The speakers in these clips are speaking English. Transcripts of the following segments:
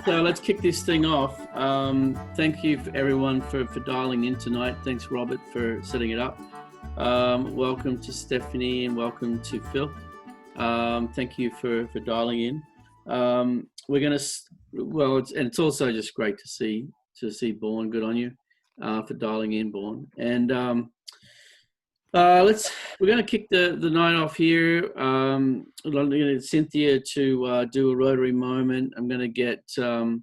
let's kick this thing off. Thank you for everyone for dialing in tonight. Thanks, Robert, for setting it up. Welcome to Stephanie and welcome to Phil. Thank you for dialing in. We're going to, well, it's also just great to see Bowen. Good on you for dialing in, Bowen. And we're going to kick the night off here. I'm going to get Cynthia to do a Rotary moment. I'm going to get then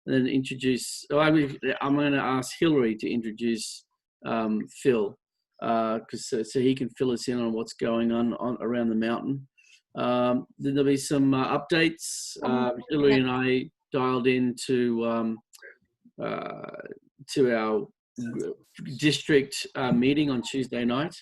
introduce. I'm going to ask Hillary to introduce Phil, because so he can fill us in on what's going on around the mountain. Then there'll be some updates. Hillary and I dialed into our district meeting on Tuesday night.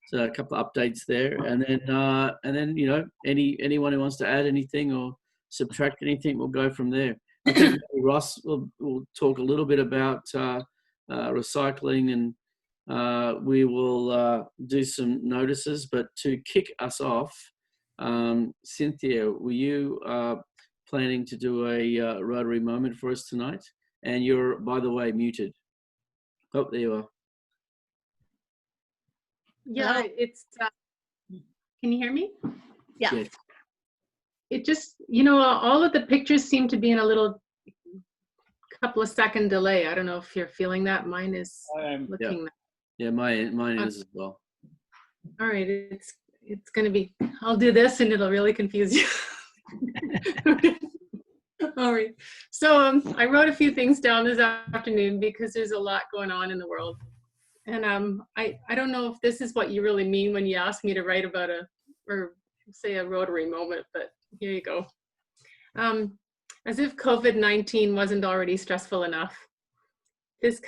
So a couple of updates there, and then you know, anyone who wants to add anything or subtract anything, we'll go from there. I think Ross will talk a little bit about recycling, and we will do some notices. But to kick us off, Cynthia, were you planning to do a Rotary moment for us tonight? And you're, by the way, muted. Oh, there you are. Yeah, it's, can you hear me? Yeah. Yes. It just, you know, all of the pictures seem to be in a little couple of second delay. I don't know if you're feeling that. Mine is looking. Yeah, mine is as well. All right, it's going to be, I'll do this and it'll really confuse you. All right. So I wrote a few things down this afternoon because there's a lot going on in the world. And I don't know if this is what you really mean when you ask me to write about or say a Rotary moment, but here you go. As if COVID-19 wasn't already stressful enough. This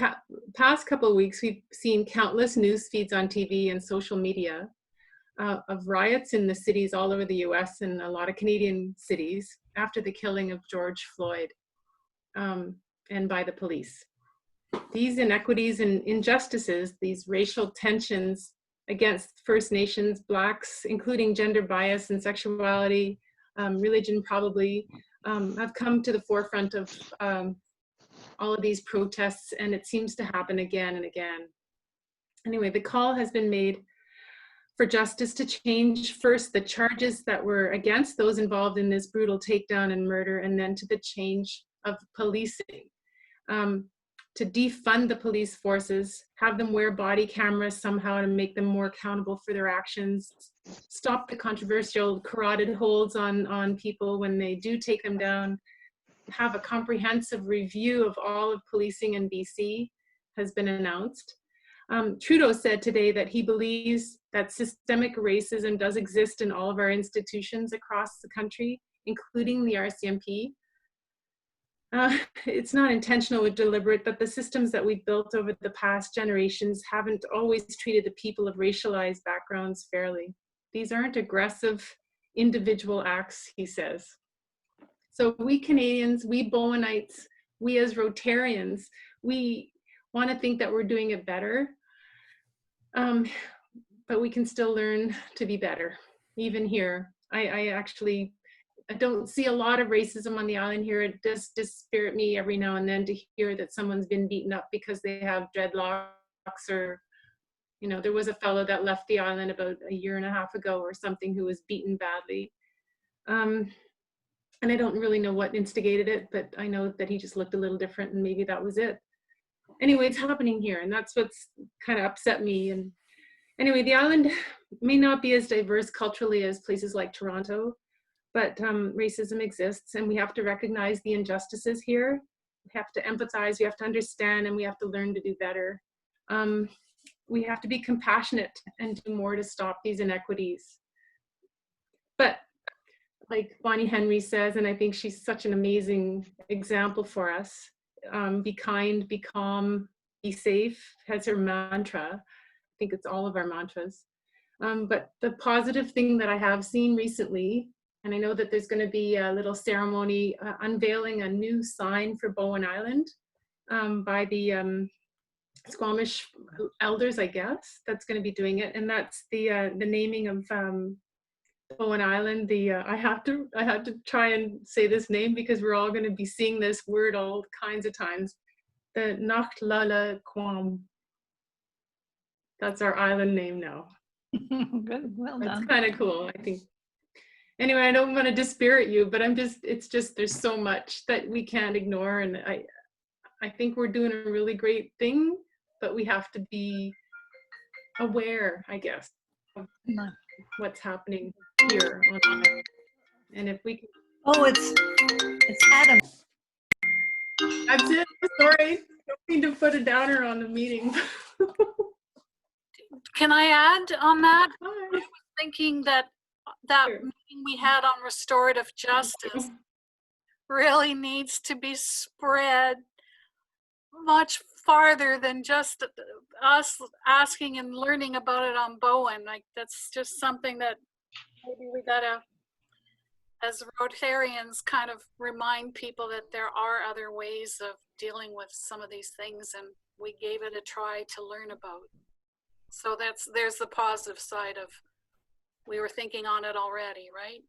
past couple of weeks, we've seen countless news feeds on TV and social media of riots in the cities all over the US and a lot of Canadian cities after the killing of George Floyd and by the police. These inequities and injustices, these racial tensions against First Nations, Blacks, including gender bias and sexuality, religion probably, have come to the forefront of all of these protests, and it seems to happen again and again. Anyway, the call has been made for justice to change first the charges that were against those involved in this brutal takedown and murder, and then to the change of policing. To defund the police forces, have them wear body cameras somehow to make them more accountable for their actions, stop the controversial carotid holds on people when they do take them down, have a comprehensive review of all of policing in BC has been announced. Trudeau said today that he believes that systemic racism does exist in all of our institutions across the country, including the RCMP. It's not intentional or deliberate, but the systems that we've built over the past generations haven't always treated the people of racialized backgrounds fairly. These aren't aggressive individual acts, he says. So we Canadians, we Bowenites, we as Rotarians, we want to think that we're doing it better, but we can still learn to be better. Even here, I don't see a lot of racism on the island here. It does dispirit me every now and then to hear that someone's been beaten up because they have dreadlocks, or, you know, there was a fellow that left the island about a year and a half ago or something who was beaten badly. And I don't really know what instigated it, but I know that he just looked a little different and maybe that was it. Anyway, it's happening here, and that's what's kind of upset me. And anyway, the island may not be as diverse culturally as places like Toronto, but racism exists, and we have to recognize the injustices here. We have to empathize, we have to understand, and we have to learn to do better. We have to be compassionate and do more to stop these inequities. But like Bonnie Henry says, and I think she's such an amazing example for us, be kind, be calm, be safe, has her mantra. I think it's all of our mantras. But the positive thing that I have seen recently, and I know that there's going to be a little ceremony unveiling a new sign for Bowen Island by the Squamish elders, I guess, that's going to be doing it. And that's the naming of Bowen Island. I have to try and say this name because we're all going to be seeing this word all kinds of times. The Nachtlala Quam. That's our island name now. Good, well done. That's kind of cool, I think. Anyway, I don't want to dispirit you, but it's just there's so much that we can't ignore, and I think we're doing a really great thing, but we have to be aware, I guess, of what's happening here on Island. And if we can. Oh, it's Adam. That's it. Sorry, don't mean to put a downer on the meeting. Can I add on that? Hi. I was thinking that Sure. meeting we had on restorative justice really needs to be spread much farther than just us asking and learning about it on Bowen. Like, that's just something that maybe we gotta, as Rotarians, kind of remind people that there are other ways of dealing with some of these things, and we gave it a try to learn about. So there's the positive side of, we were thinking on it already, right?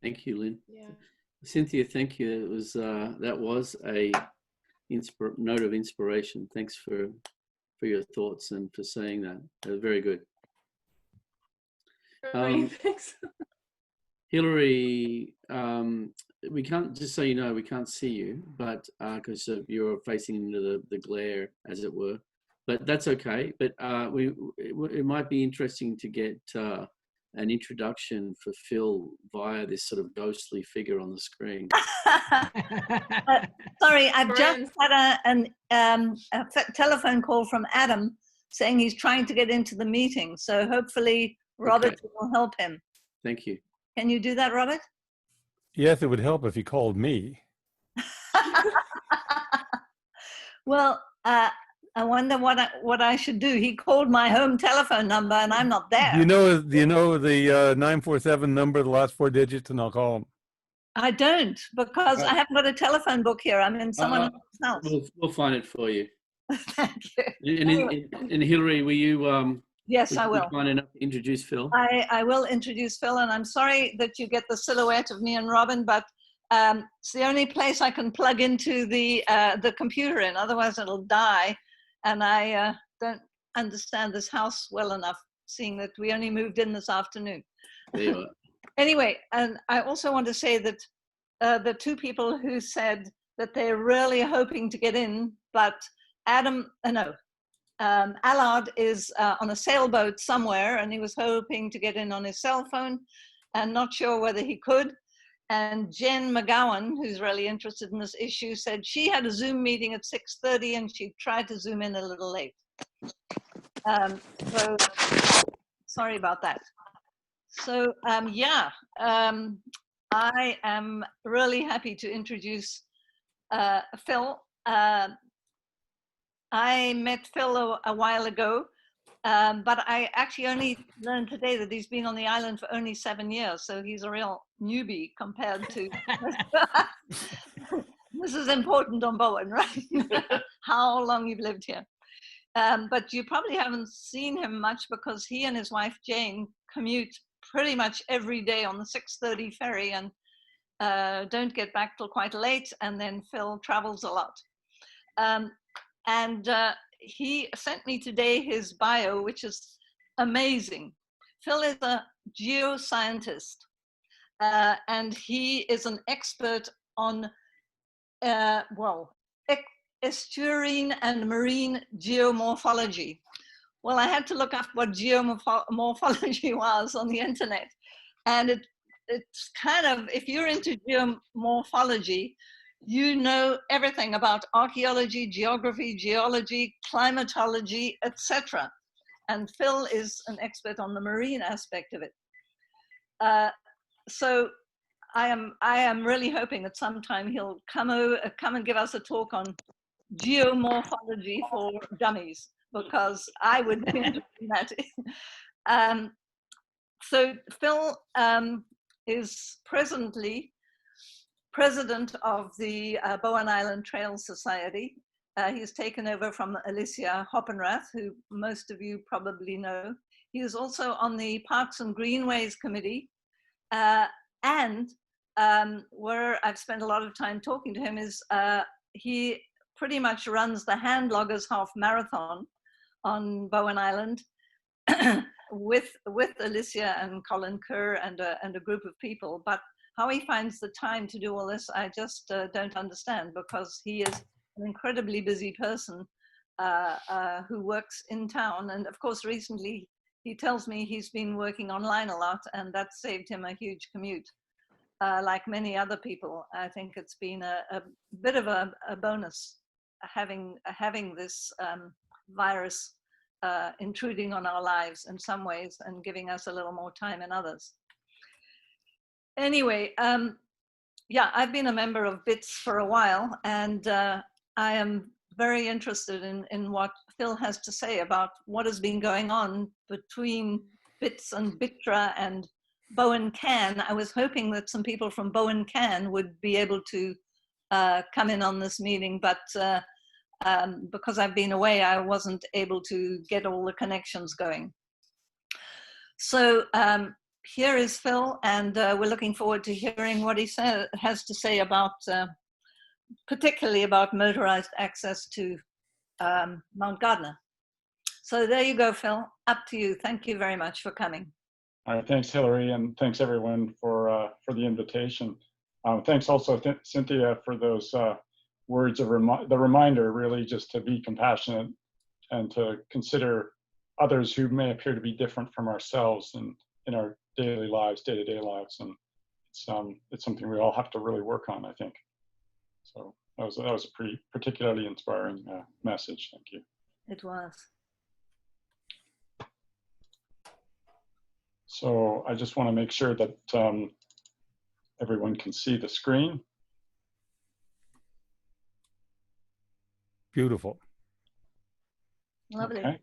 Thank you, Lynn. Yeah. Cynthia, thank you. It was that was a note of inspiration. Thanks for your thoughts and for saying that. That was very good. Thanks. Hillary, we can't, just so you know, we can't see you, but because you're facing into the glare, as it were. But that's okay. But it might be interesting to get an introduction for Phil via this sort of ghostly figure on the screen. Sorry, I've just had a telephone call from Adam saying he's trying to get into the meeting. So hopefully Robert will help him. Thank you. Can you do that, Robert? Yes, it would help if he called me. Well, I wonder what I should do. He called my home telephone number and I'm not there. Do you know the 947 number, the last 4 digits, and I'll call him? I don't, because I haven't got a telephone book here. I'm in someone else's house. We'll find it for you. Thank you. And Hillary, were you? Yes, I will. Kind enough to introduce Phil. I will introduce Phil, and I'm sorry that you get the silhouette of me and Robin, but it's the only place I can plug into the computer in. Otherwise, it'll die. And I don't understand this house well enough, seeing that we only moved in this afternoon. There you are. Anyway, and I also want to say that the two people who said that they're really hoping to get in, but Allard is on a sailboat somewhere, and he was hoping to get in on his cell phone and not sure whether he could. And Jen McGowan, who's really interested in this issue, said she had a Zoom meeting at 6:30 and she tried to Zoom in a little late. So sorry about that. So I am really happy to introduce Phil. I met Phil a while ago, but I actually only learned today that he's been on the island for only 7 years. So he's a real newbie compared to, this is important on Bowen, right? How long you've lived here. But you probably haven't seen him much because he and his wife Jane commute pretty much every day on the 6:30 ferry and don't get back till quite late. And then Phil travels a lot. He sent me today his bio, which is amazing. Phil is a geoscientist, and he is an expert on, estuarine and marine geomorphology. Well, I had to look up what geomorphology was on the internet. And it's kind of, if you're into geomorphology, you know everything about archaeology, geography, geology, climatology, etc. And Phil is an expert on the marine aspect of it. So I am really hoping that sometime he'll come and give us a talk on geomorphology for dummies, because I would be interested in that. So Phil is presently president of the Bowen Island Trail Society. He's taken over from Alicia Hoppenrath, who most of you probably know. He is also on the Parks and Greenways Committee. And where I've spent a lot of time talking to him is he pretty much runs the Handloggers Half Marathon on Bowen Island with Alicia and Colin Kerr and a group of people. But how he finds the time to do all this, I just don't understand, because he is an incredibly busy person who works in town. And of course, recently, he tells me he's been working online a lot, and that saved him a huge commute. Like many other people, I think it's been a bit of a bonus having this virus intruding on our lives in some ways and giving us a little more time in others. Anyway, yeah, I've been a member of BITS for a while, and I am very interested in what Phil has to say about what has been going on between BITS and BTRA and Bowen Can. I was hoping that some people from Bowen Can would be able to come in on this meeting, but because I've been away, I wasn't able to get all the connections going. So here is Phil, and we're looking forward to hearing what he has to say about, particularly about motorized access to Mount Gardner. So there you go, Phil, up to you. Thank you very much for coming. All right, thanks, Hillary, and thanks everyone for the invitation. Thanks also, Cynthia, for those words of the reminder, really, just to be compassionate and to consider others who may appear to be different from ourselves in our daily lives, day-to-day lives, and it's something we all have to really work on, I think. So that was a pretty particularly inspiring message. Thank you. It was. So I just want to make sure that everyone can see the screen. Beautiful. Lovely. Okay.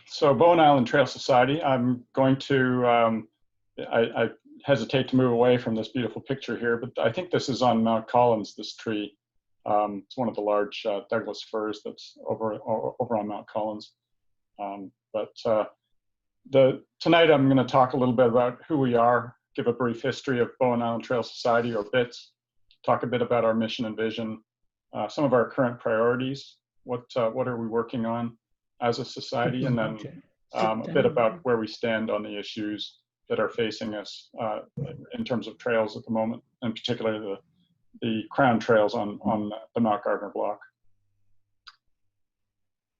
So Bowen Island Trail Society, I'm going to, I hesitate to move away from this beautiful picture here, but I think this is on Mount Collins, this tree. It's one of the large Douglas firs that's over on Mount Collins. Tonight I'm going to talk a little bit about who we are, give a brief history of Bowen Island Trail Society, or BITS, talk a bit about our mission and vision, some of our current priorities, what are we working on as a society, and then a bit about where we stand on the issues that are facing us in terms of trails at the moment, and particularly the crown trails on the Mount Gardner block.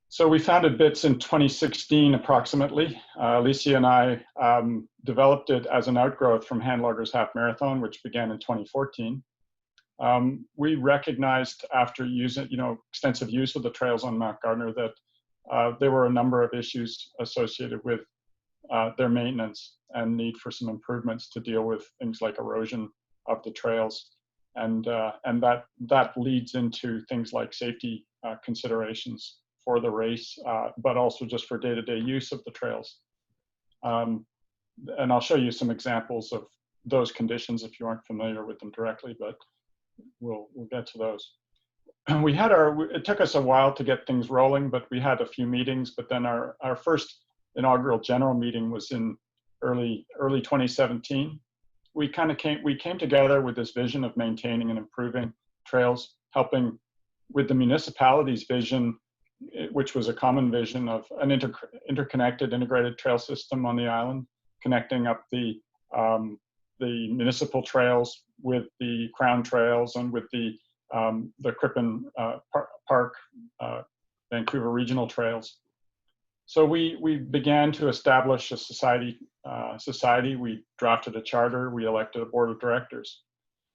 So we founded BITS in 2016 approximately. Alicia and I developed it as an outgrowth from Handloggers Half Marathon, which began in 2014. We recognized after extensive use of the trails on Mount Gardner that there were a number of issues associated with their maintenance and need for some improvements to deal with things like erosion of the trails. And that leads into things like safety considerations for the race, but also just for day-to-day use of the trails. And I'll show you some examples of those conditions if you aren't familiar with them directly, but we'll get to those. It took us a while to get things rolling, but we had a few meetings, but then our first inaugural general meeting was in early 2017. We came together with this vision of maintaining and improving trails, helping with the municipality's vision, which was a common vision of an interconnected, integrated trail system on the island, connecting up the municipal trails with the crown trails and with the Crippen Park, Vancouver regional trails. So we began to establish a society. We drafted a charter. We elected a board of directors,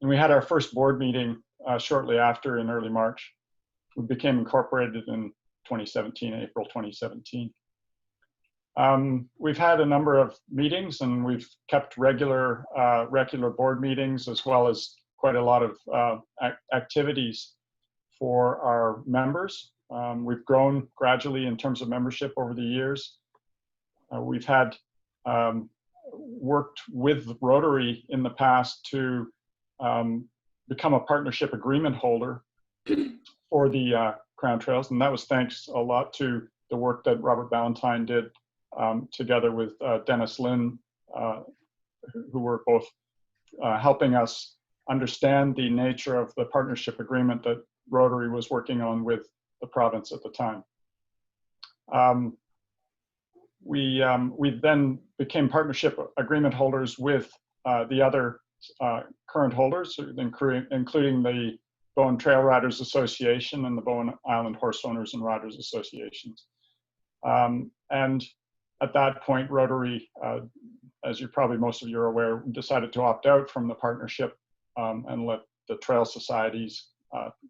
and we had our first board meeting shortly after in early March. We became incorporated in 2017, April 2017. We've had a number of meetings, and we've kept regular board meetings, as well as quite a lot of activities for our members. We've grown gradually in terms of membership over the years. We've had worked with Rotary in the past to become a partnership agreement holder for the Crown Trails, and that was thanks a lot to the work that Robert Ballantyne did together with Dennis Lynn, who were both helping us understand the nature of the partnership agreement that Rotary was working on with the province at the time. We then became partnership agreement holders with the other current holders, including the Bowen Trail Riders Association and the Bowen Island Horse Owners and Riders Associations. And at that point, Rotary, as you probably most of you are aware, decided to opt out from the partnership and let the trail societies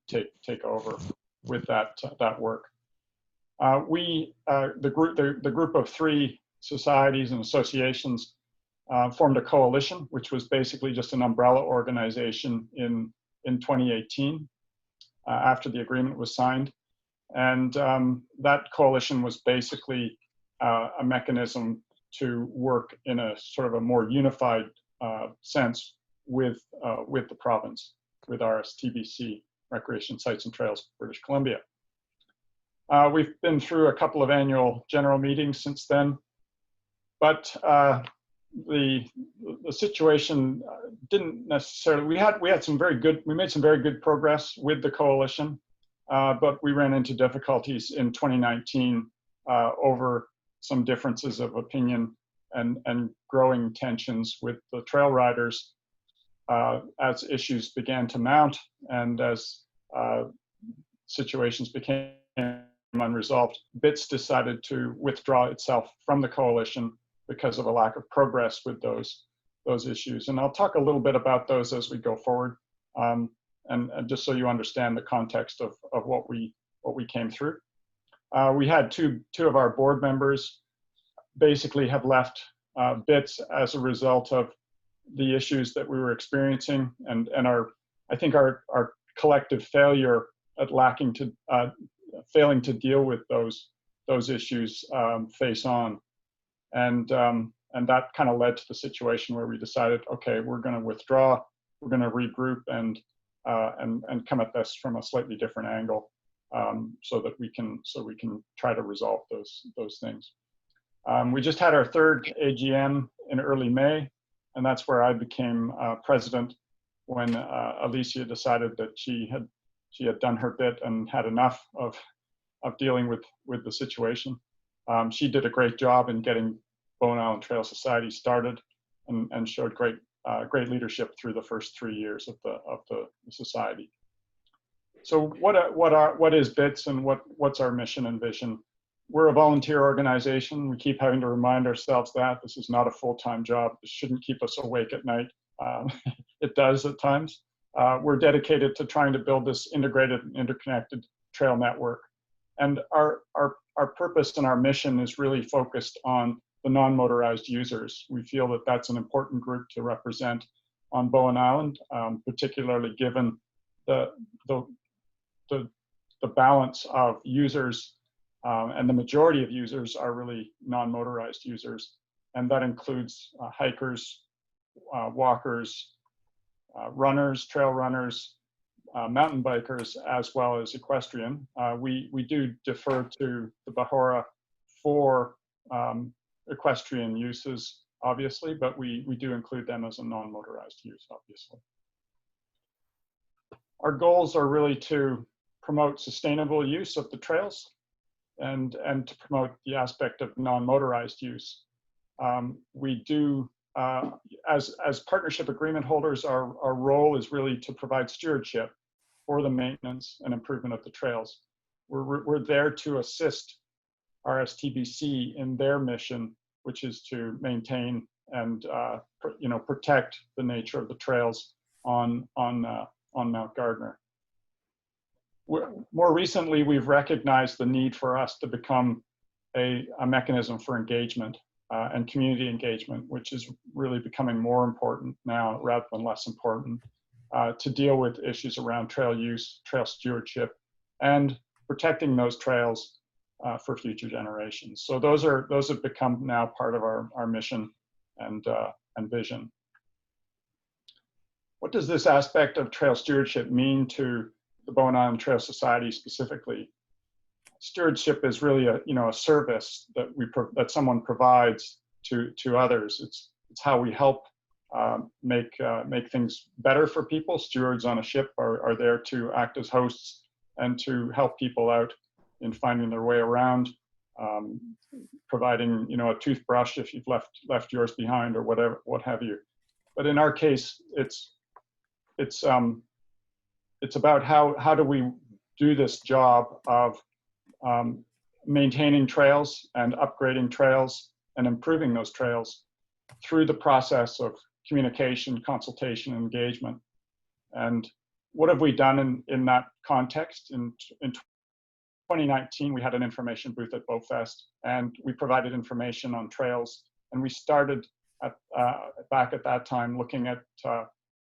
take over with that work. The group of 3 societies and associations formed a coalition, which was basically just an umbrella organization in 2018 after the agreement was signed. And that coalition was basically a mechanism to work in a sort of a more unified sense with the province, with RSTBC, Recreation Sites and Trails, British Columbia. We've been through a couple of annual general meetings since then, but the situation didn't necessarily. We made some very good progress with the coalition, but we ran into difficulties in 2019 over some differences of opinion and growing tensions with the trail riders as issues began to mount and as situations became unresolved. BITS decided to withdraw itself from the coalition because of a lack of progress with those issues. And I'll talk a little bit about those as we go forward, and just so you understand the context of what we came through. We had two of our board members basically have left BITS as a result of the issues that we were experiencing and I think our collective failure at failing to deal with those issues face on. And that kind of led to the situation where we decided, okay, we're going to withdraw, we're going to regroup and come at this from a slightly different angle, so we can try to resolve those things. We just had our 3rd AGM in early May, and that's where I became president when Alicia decided that she had done her bit and had enough of dealing with the situation. She did a great job in getting Bowen Island Trail Society started and showed great leadership through the first 3 years of the society. So what is BITS and what's our mission and vision? We're a volunteer organization. We keep having to remind ourselves that this is not a full-time job. This shouldn't keep us awake at night. It does at times. We're dedicated to trying to build this integrated and interconnected trail network. And our purpose and our mission is really focused on the non-motorized users. We feel that that's an important group to represent on Bowen Island, particularly given the balance of users, and the majority of users are really non-motorized users. And that includes hikers, walkers, runners, trail runners, mountain bikers, as well as equestrian. We do defer to the BTRA for equestrian uses, obviously, but we do include them as a non-motorized use, obviously. Our goals are really to promote sustainable use of the trails and to promote the aspect of non-motorized use. We do, as partnership agreement holders, our role is really to provide stewardship for the maintenance and improvement of the trails. We're there to assist RSTBC in their mission, which is to maintain and protect the nature of the trails on Mount Gardner. More recently, we've recognized the need for us to become a mechanism for engagement and community engagement, which is really becoming more important now rather than less important, to deal with issues around trail use, trail stewardship, and protecting those trails for future generations. So those have become now part of our mission and vision. What does this aspect of trail stewardship mean to the Bowen Island Trail Society specifically? stewardship is really a service that that someone provides to others. It's how we help make things better for people. Stewards on a ship are there to act as hosts and to help people out in finding their way around, providing a toothbrush if you've left yours behind or whatever, what have you. But in our case, it's about how do we do this job of maintaining trails and upgrading trails and improving those trails through the process of communication, consultation, and engagement. And what have we done in that context? In 2019, we had an information booth at BoFest, and we provided information on trails. And we started back at that time looking at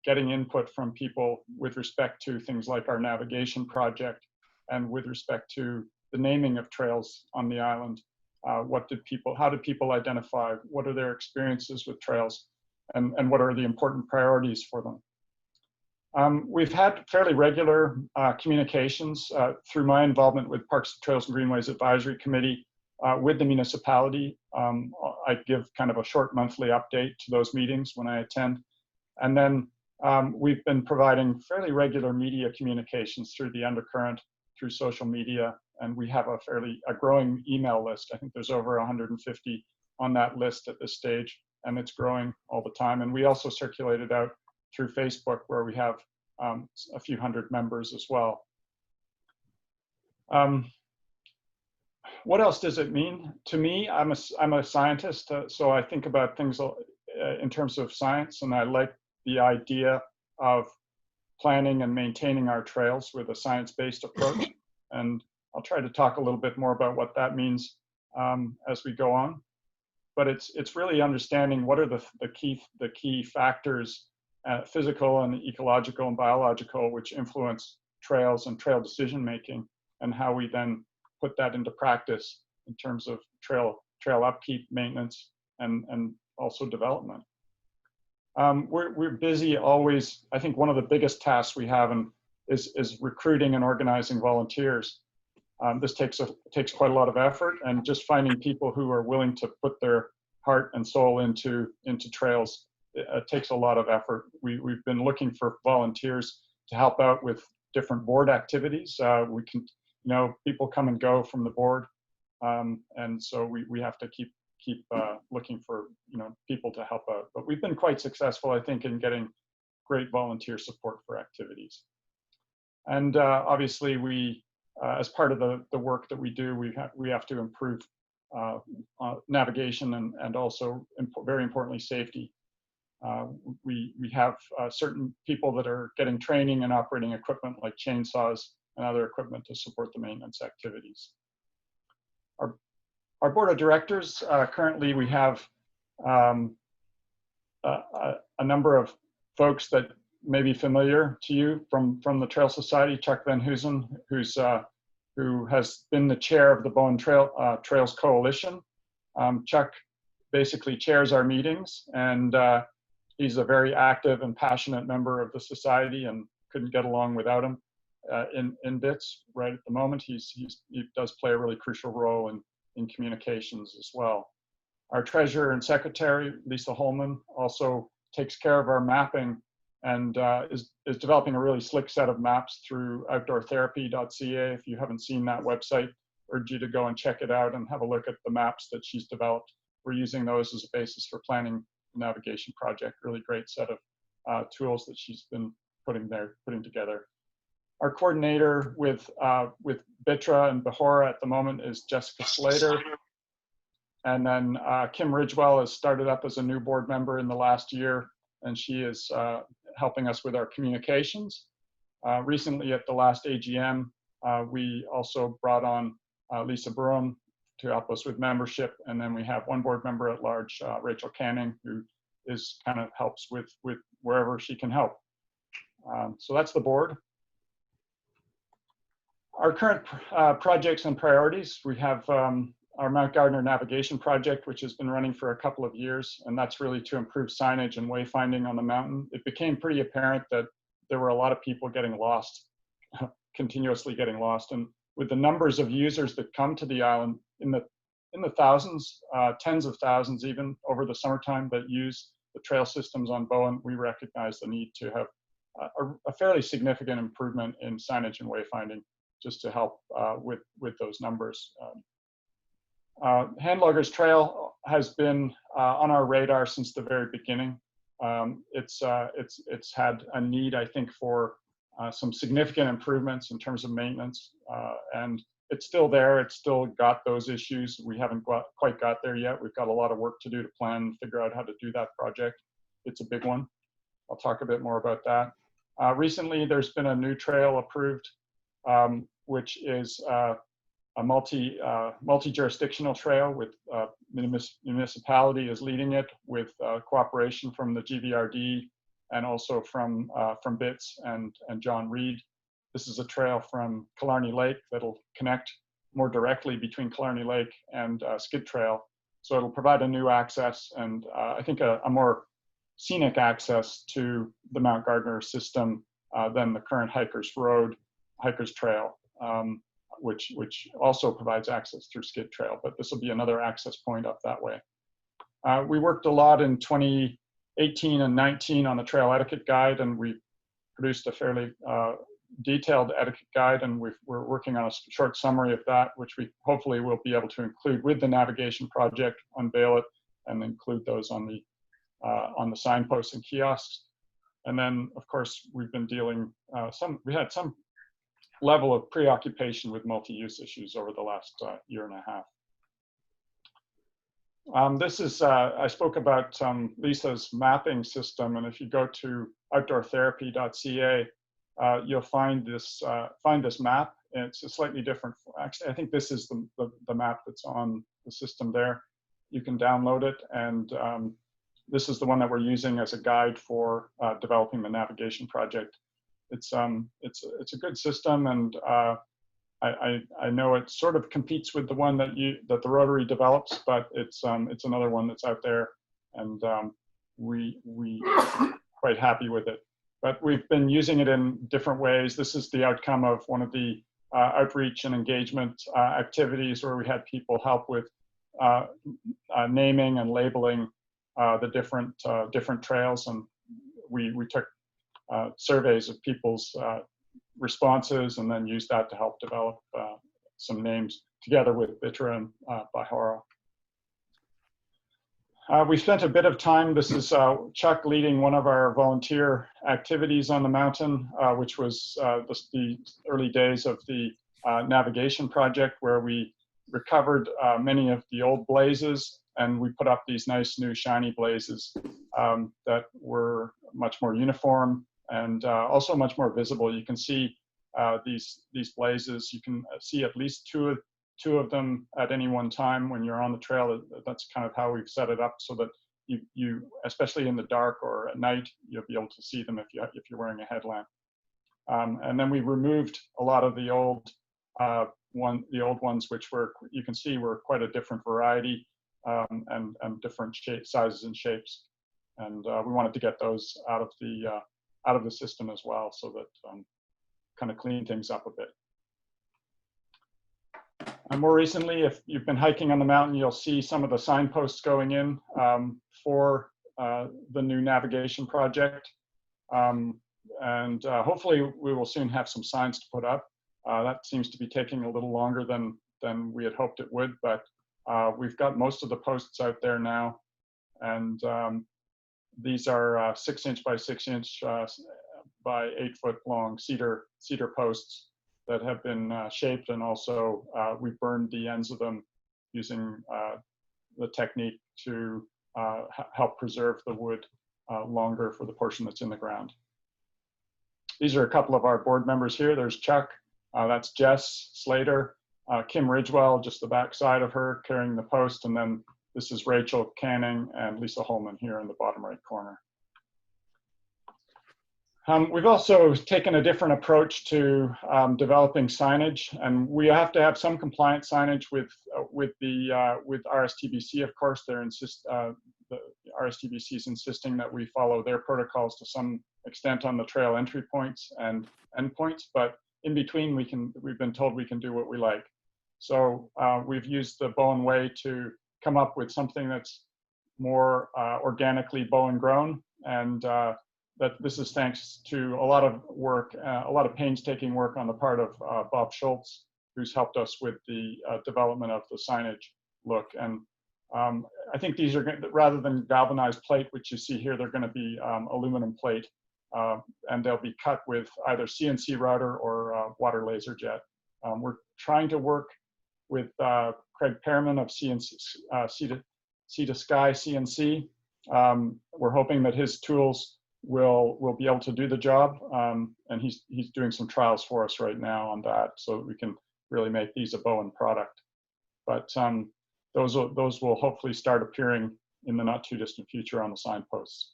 getting input from people with respect to things like our navigation project and with respect to the naming of trails on the island. How do people identify? What are their experiences with trails? And what are the important priorities for them? We've had fairly regular communications through my involvement with Parks, Trails and Greenways Advisory Committee with the municipality. I give kind of a short monthly update to those meetings when I attend. And then we've been providing fairly regular media communications through the undercurrent, through social media, and we have a growing email list. I think there's over 150 on that list at this stage, and it's growing all the time. And we also circulate it out through Facebook, where we have a few hundred members as well. What else does it mean to me? I'm a scientist, so I think about things in terms of science, and I like the idea of planning and maintaining our trails with a science-based approach. And I'll try to talk a little bit more about what that means as we go on. But it's really understanding what are the key factors, physical and ecological and biological, which influence trails and trail decision making, and how we then put that into practice in terms of trail upkeep, maintenance, and also development. We're busy always. I think one of the biggest tasks we have is recruiting and organizing volunteers. This takes quite a lot of effort, and just finding people who are willing to put their heart and soul into trails, it takes a lot of effort. We've been looking for volunteers to help out with different board activities. We can, people come and go from the board, and so we have to keep looking for people to help out. But we've been quite successful, I think, in getting great volunteer support for activities. And obviously, we as part of the work that we do, we have to improve navigation and also very importantly safety. We have certain people that are getting training and operating equipment like chainsaws and other equipment to support the maintenance activities. Our board of directors, currently we have a number of folks that may be familiar to you from the Trail Society. Chuck Van Hoosen, who has been the chair of the Bowen Trails Coalition. Chuck basically chairs our meetings, and he's a very active and passionate member of the society, and couldn't get along without him in bits right at the moment. He does play a really crucial role in communications as well. Our treasurer and secretary, Lisa Holman, also takes care of our mapping and is developing a really slick set of maps through outdoortherapy.ca. If you haven't seen that website, I urge you to go and check it out and have a look at the maps that she's developed. We're using those as a basis for planning the navigation project. Really great set of tools that she's been putting together. Our coordinator with BTRA and BHORA at the moment is Jessica Slater. And then Kim Ridgewell has started up as a new board member in the last year, and she is helping us with our communications. Recently at the last AGM, we also brought on Lisa Broom to help us with membership. And then we have one board member at large, Rachel Canning, who helps with wherever she can help. So that's the board. Our current projects and priorities, we have our Mount Gardner navigation project, which has been running for a couple of years, and that's really to improve signage and wayfinding on the mountain. It became pretty apparent that there were a lot of people getting lost, continuously getting lost, and with the numbers of users that come to the island in the thousands, tens of thousands even over the summertime that use the trail systems on Bowen, we recognize the need to have a fairly significant improvement in signage and wayfinding just to help with those numbers. Handloggers Trail has been on our radar since the very beginning. It's had a need, I think, for some significant improvements in terms of maintenance, and it's still there. It's still got those issues. We haven't quite got there yet. We've got a lot of work to do to plan and figure out how to do that project. It's a big one. I'll talk a bit more about that. Recently, there's been a new trail approved, which is a multi-jurisdictional trail with municipality is leading it with cooperation from the GVRD and also from BITS and John Reid. This is a trail from Killarney Lake that'll connect more directly between Killarney Lake and Skid Trail. So it'll provide a new access and I think a more scenic access to the Mount Gardner system than the current Hikers Trail, which also provides access through Skid Trail, but this will be another access point up that way. We worked a lot in 2018 and 19 on the trail etiquette guide, and we produced a fairly detailed etiquette guide, and we're working on a short summary of that, which we hopefully will be able to include with the navigation project, unveil it, and include those on the signposts and kiosks. And then, of course, we've been dealing we had some level of preoccupation with multi-use issues over the last year and a half. This is, I spoke about Lisa's mapping system, and if you go to outdoortherapy.ca, you'll find this map. And it's a slightly different, actually, I think this is the map that's on the system there. You can download it, and this is the one that we're using as a guide for developing the navigation project. It's a good system, and I know it sort of competes with the one that the Rotary develops, but it's another one that's out there, and we quite happy with it. But we've been using it in different ways. This is the outcome of one of the outreach and engagement activities where we had people help with naming and labeling the different trails, and we took surveys of people's responses and then used that to help develop some names together with BTRA and BTRA. We spent a bit of time, this is Chuck leading one of our volunteer activities on the mountain, which was the early days of the navigation project, where we recovered many of the old blazes, and we put up these nice new shiny blazes that were much more uniform and also much more visible. You can see these blazes. You can see at least two of them at any one time when you're on the trail. That's kind of how we've set it up, so that you especially in the dark or at night, you'll be able to see them if you're wearing a headlamp. And then we removed a lot of the old ones, which you can see were quite a different variety and different sizes and shapes. And we wanted to get those out of the system as well, so that kind of clean things up a bit. And more recently, if you've been hiking on the mountain, you'll see some of the signposts going in for the new navigation project. And hopefully we will soon have some signs to put up. That seems to be taking a little longer than we had hoped it would, but we've got most of the posts out there now. And these are 6-inch by 6-inch by 8-foot long cedar posts that have been shaped, and also we burned the ends of them using the technique to help preserve the wood longer for the portion that's in the ground. These are a couple of our board members here. There's Chuck, that's Jess Slater, Kim Ridgewell, just the back side of her carrying the post, and then this is Rachel Canning and Lisa Holman here in the bottom right corner. We've also taken a different approach to developing signage, and we have to have some compliant signage with RSTBC. Of course, the RSTBC is insisting that we follow their protocols to some extent on the trail entry points and endpoints, but in between, we've been told we can do what we like. So we've used the Bowen Way to come up with something that's more organically Bowen grown, and that this is thanks to a lot of work, a lot of painstaking work on the part of Bob Schultz, who's helped us with the development of the signage look. And I think these are, rather than galvanized plate, which you see here, they're going to be aluminum plate, and they'll be cut with either CNC router or water laser jet. We're trying to work with Craig Pearman of Sea to Sky CNC. We're hoping that his tools will be able to do the job, and he's doing some trials for us right now on that, so that we can really make these a Bowen product. But those will hopefully start appearing in the not too distant future on the signposts.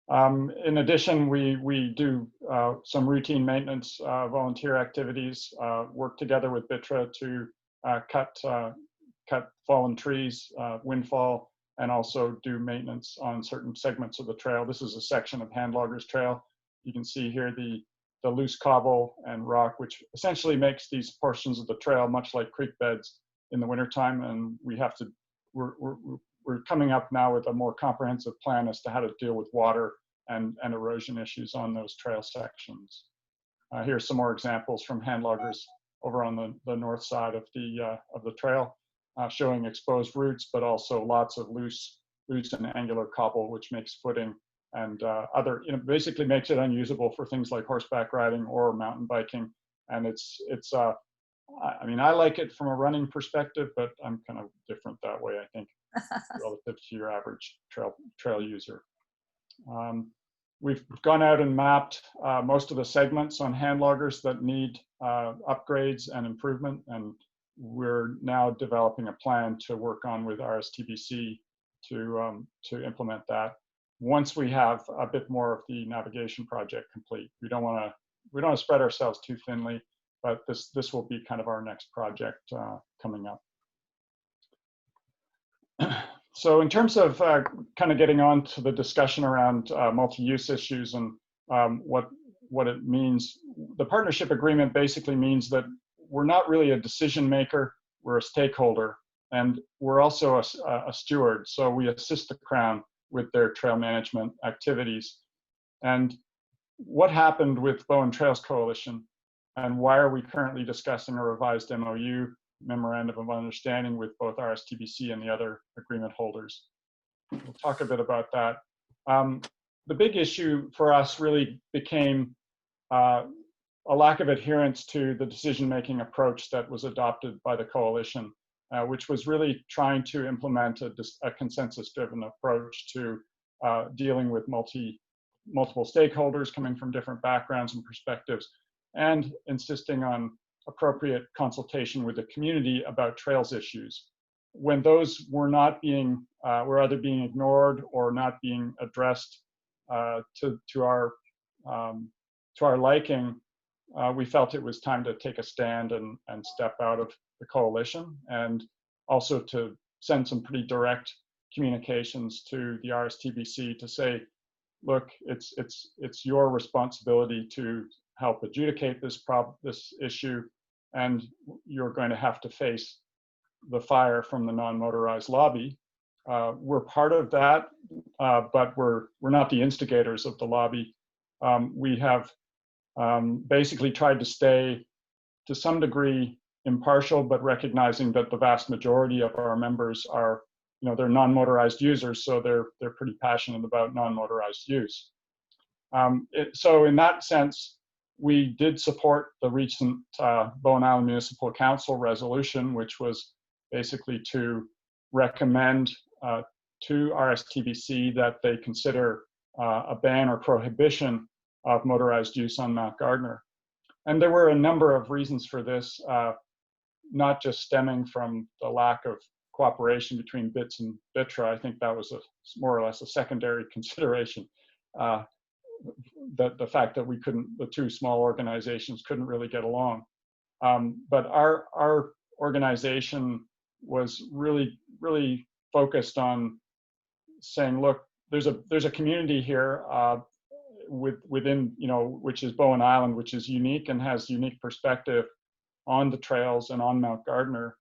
In addition, we do some routine maintenance volunteer activities, work together with BTRA to cut fallen trees, windfall, and also do maintenance on certain segments of the trail. This is a section of Handloggers Trail. You can see here the loose cobble and rock, which essentially makes these portions of the trail much like creek beds in the wintertime. And we're coming up now with a more comprehensive plan as to how to deal with water and erosion issues on those trail sections. Here's some more examples from Handloggers over on the north side of the trail, showing exposed roots, but also lots of loose and angular cobble, which makes footing and basically makes it unusable for things like horseback riding or mountain biking. And I mean, I like it from a running perspective, but I'm kind of different that way, I think, relative to your average trail user. We've gone out and mapped most of the segments on Handloggers that need upgrades and improvement, and we're now developing a plan to work on with RSTBC to implement that. Once we have a bit more of the navigation project complete, we don't want to spread ourselves too thinly, but this will be kind of our next project coming up. So in terms of kind of getting on to the discussion around multi-use issues and what it means, the partnership agreement basically means that we're not really a decision maker, we're a stakeholder, and we're also a steward. So we assist the Crown with their trail management activities. And what happened with Bowen Trails Coalition, and why are we currently discussing a revised MOU, Memorandum of Understanding, with both RSTBC and the other agreement holders? We'll talk a bit about that. The big issue for us really became a lack of adherence to the decision-making approach that was adopted by the coalition, which was really trying to implement a consensus-driven approach to dealing with multiple stakeholders coming from different backgrounds and perspectives, and insisting on appropriate consultation with the community about trails issues. When those were either being ignored or not being addressed to our liking, we felt it was time to take a stand and step out of the coalition, and also to send some pretty direct communications to the RSTBC to say, look, it's your responsibility to help adjudicate this issue, and you're going to have to face the fire from the non-motorized lobby. We're part of that, but we're not the instigators of the lobby. We have basically tried to stay to some degree impartial, but recognizing that the vast majority of our members are, they're non-motorized users, so they're pretty passionate about non-motorized use. So in that sense, we did support the recent Bowen Island Municipal Council resolution, which was basically to recommend to RSTBC that they consider a ban or prohibition of motorized use on Mount Gardner. And there were a number of reasons for this, not just stemming from the lack of cooperation between BITS and BTRA. I think that was more or less a secondary consideration. The fact that the two small organizations couldn't really get along. But our organization was really focused on saying, look, there's a community here. within, you know, which is Bowen Island, which is unique and has unique perspective on the trails and on Mount Gardner.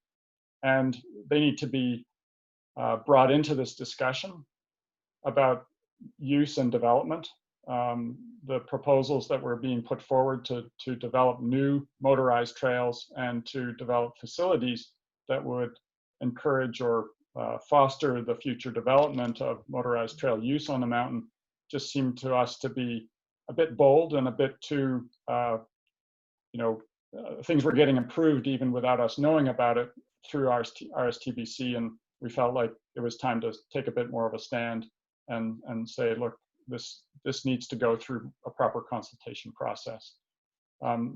And they need to be brought into this discussion about use and development. The proposals that were being put forward to develop new motorized trails and to develop facilities that would encourage or foster the future development of motorized trail use on the mountain just seemed to us to be a bit bold and a bit too, things were getting improved even without us knowing about it through RSTBC, and we felt like it was time to take a bit more of a stand and say, look, this needs to go through a proper consultation process.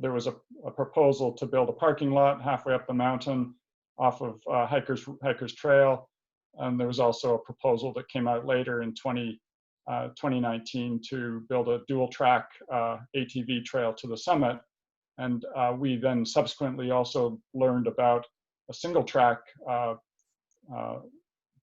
There was a proposal to build a parking lot halfway up the mountain off of Hikers Trail, and there was also a proposal that came out later in 2019 to build a dual track ATV trail to the summit. And we then subsequently also learned about a single track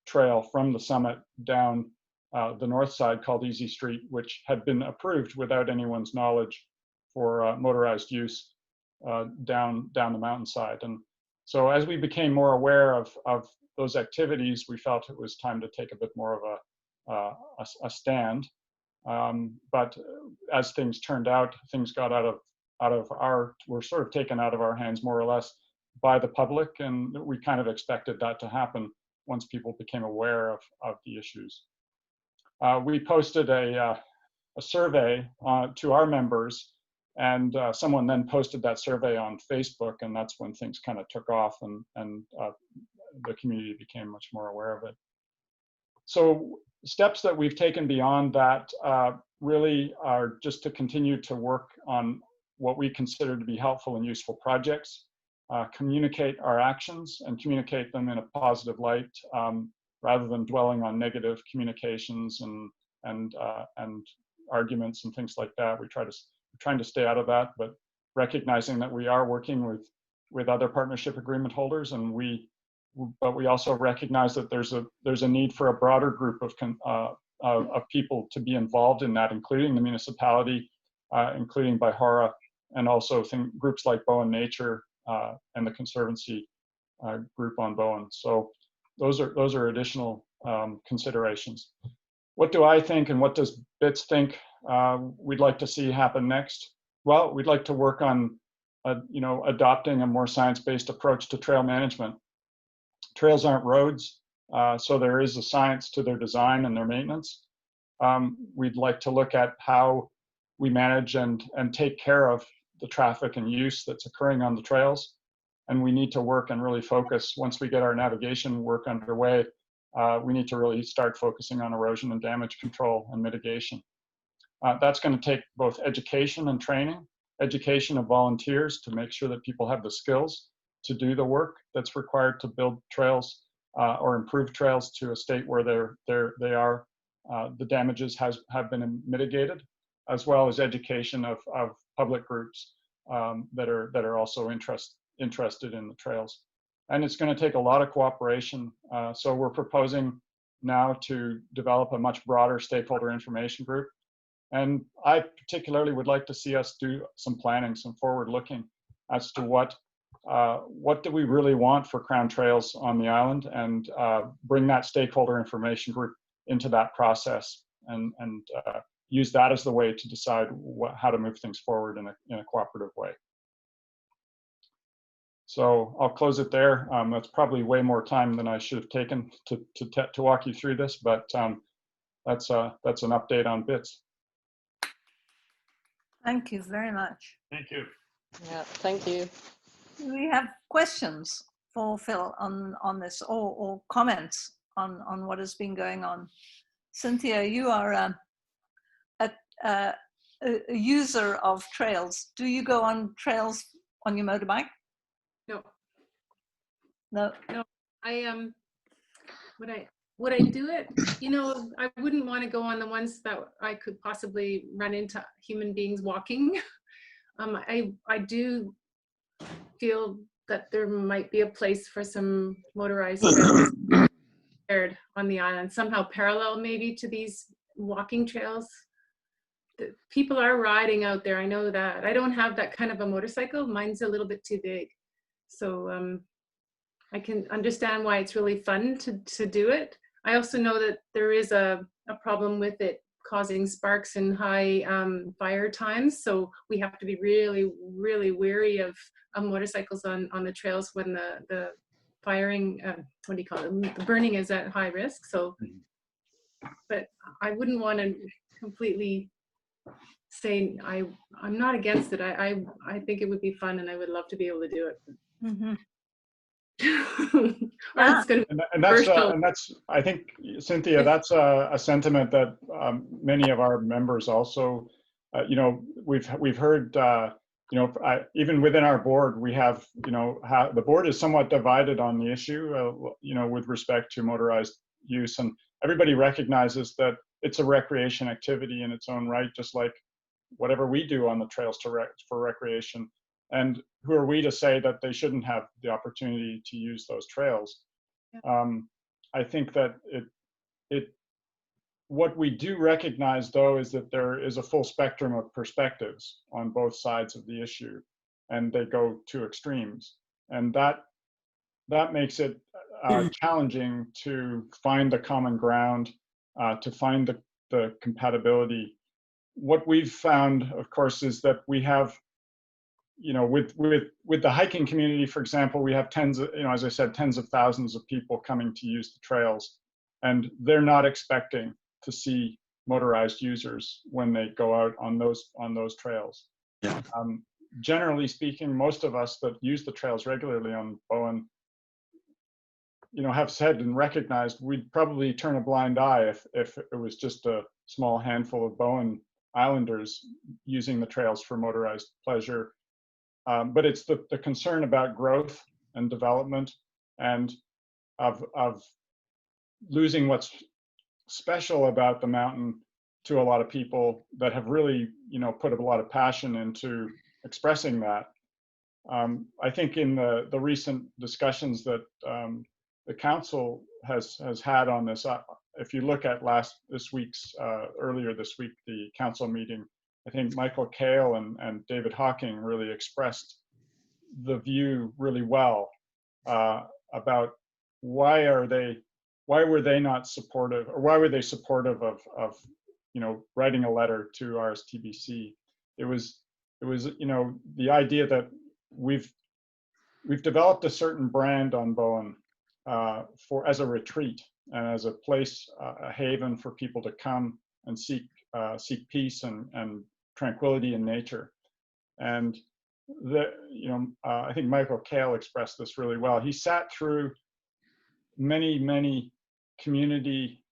trail from the summit down the north side called Easy Street, which had been approved without anyone's knowledge for motorized use down the mountainside. And so as we became more aware of those activities, we felt it was time to take a bit more of a stand. But as things turned out, things got were sort of taken out of our hands more or less by the public, and we kind of expected that to happen once people became aware of the issues. We posted a survey to our members, and someone then posted that survey on Facebook, and that's when things kind of took off, and the community became much more aware of it. So steps that we've taken beyond that really are just to continue to work on what we consider to be helpful and useful projects, communicate our actions and communicate them in a positive light, rather than dwelling on negative communications and arguments and things like that. We're trying to stay out of that, but recognizing that we are working with other partnership agreement holders, but we also recognize that there's a need for a broader group of people to be involved in that, including the municipality, including BTRA, and also groups like Bowen Nature and the Conservancy group on Bowen. So those are additional considerations. What do I think, and what does BITS think we'd like to see happen next? Well, we'd like to work on adopting a more science-based approach to trail management. Trails aren't roads, so there is a science to their design and their maintenance. We'd like to look at how we manage and take care of the traffic and use that's occurring on the trails. And we need to work and really focus, once we get our navigation work underway, we need to really start focusing on erosion and damage control and mitigation. That's going to take both education and training, education of volunteers to make sure that people have the skills to do the work that's required to build trails or improve trails to a state where the damages have been mitigated, as well as education of public groups that are also interested in the trails. And it's going to take a lot of cooperation. So we're proposing now to develop a much broader stakeholder information group. And I particularly would like to see us do some planning, some forward looking as to what do we really want for Crown Trails on the island, and bring that stakeholder information group into that process, and use that as the way to decide how to move things forward in a cooperative way. So I'll close it there. That's probably way more time than I should have taken to walk you through this, but that's an update on BITS. Thank you very much. Thank you. Yeah, thank you. Do we have questions for Phil on this, or comments on what has been going on? Cynthia, you are a user of trails. Do you go on trails on your motorbike? No. No. No. Would I do it? I wouldn't want to go on the ones that I could possibly run into human beings walking. I do feel that there might be a place for some motorized trails on the island, somehow parallel maybe to these walking trails. people are riding out there. I know that. I don't have that kind of a motorcycle. Mine's a little bit too big. So I can understand why it's really fun to do it. I also know that there is a problem with it causing sparks and high fire times. So we have to be really, really wary of motorcycles on the trails when the firing, what do you call it? The burning is at high risk. So, but I wouldn't want to completely say I'm not against it. I think it would be fun and I would love to be able to do it. Mm-hmm. And that's I think, Cynthia, that's a sentiment that many of our members also, you know, we've heard, you know, even within our board, we have, you know, the board is somewhat divided on the issue, you know, with respect to motorized use, and everybody recognizes that it's a recreation activity in its own right, just like whatever we do on the trails for recreation. And who are we to say that they shouldn't have the opportunity to use those trails? Yeah. I think that what we do recognize, though, is that there is a full spectrum of perspectives on both sides of the issue, and they go to extremes. And that makes it challenging to find the common ground, to find the compatibility. What we've found, of course, is that we have, you know, with the hiking community, for example, we have tens of, you know, as I said, tens of thousands of people coming to use the trails, and they're not expecting to see motorized users when they go out on those trails. Yeah. Generally speaking, most of us that use the trails regularly on Bowen, you know, have said and recognized we'd probably turn a blind eye if it was just a small handful of Bowen Islanders using the trails for motorized pleasure. But it's the concern about growth and development and of losing what's special about the mountain to a lot of people that have really, you know, put a lot of passion into expressing that. I think in the recent discussions that the council has had on this, if you look at earlier this week, the council meeting, I think Michael Kale and David Hawking really expressed the view really well about why were they not supportive, or why were they supportive of you know, writing a letter to RSTBC. It was you know, the idea that we've developed a certain brand on Bowen as a retreat and as a place, a haven for people to come and seek peace and tranquility in nature. And you know, I think Michael Kale expressed this really well. He sat through many community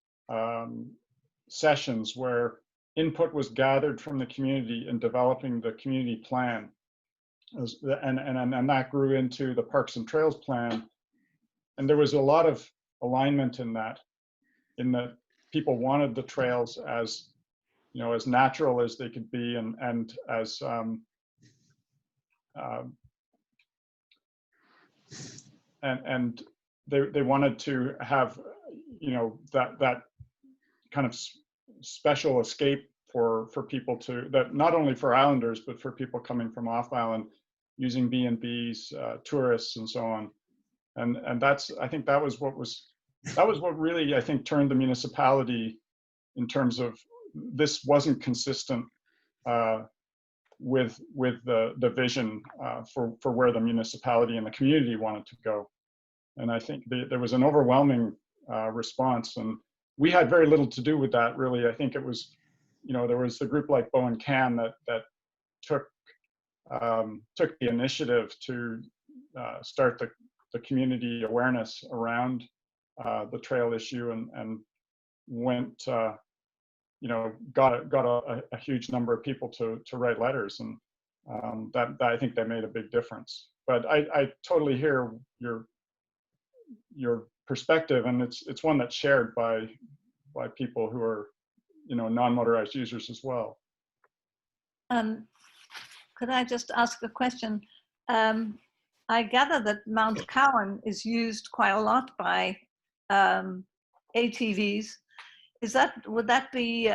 sessions where input was gathered from the community in developing the community plan, and that grew into the Parks and Trails plan. And there was a lot of alignment in that people wanted the trails as, you know, as natural as they could be, and as and they wanted to have, you know, that kind of special escape for people that not only for Islanders but for people coming from off island using B&Bs, tourists and so on. And that's, I think that was what really, I think, turned the municipality in terms of this wasn't consistent with the vision for where the municipality and the community wanted to go. And I think there was an overwhelming response, and we had very little to do with that, really. I think it was, you know, there was a group like Bowen Can that took the initiative to start the community awareness around the trail issue, and went, you know, got a huge number of people to write letters, and that I think that made a big difference. But I totally hear your perspective, and it's one that's shared by people who are, you know, non-motorized users as well. Could I just ask a question? I gather that Mount Cowan is used quite a lot by ATVs. Would that be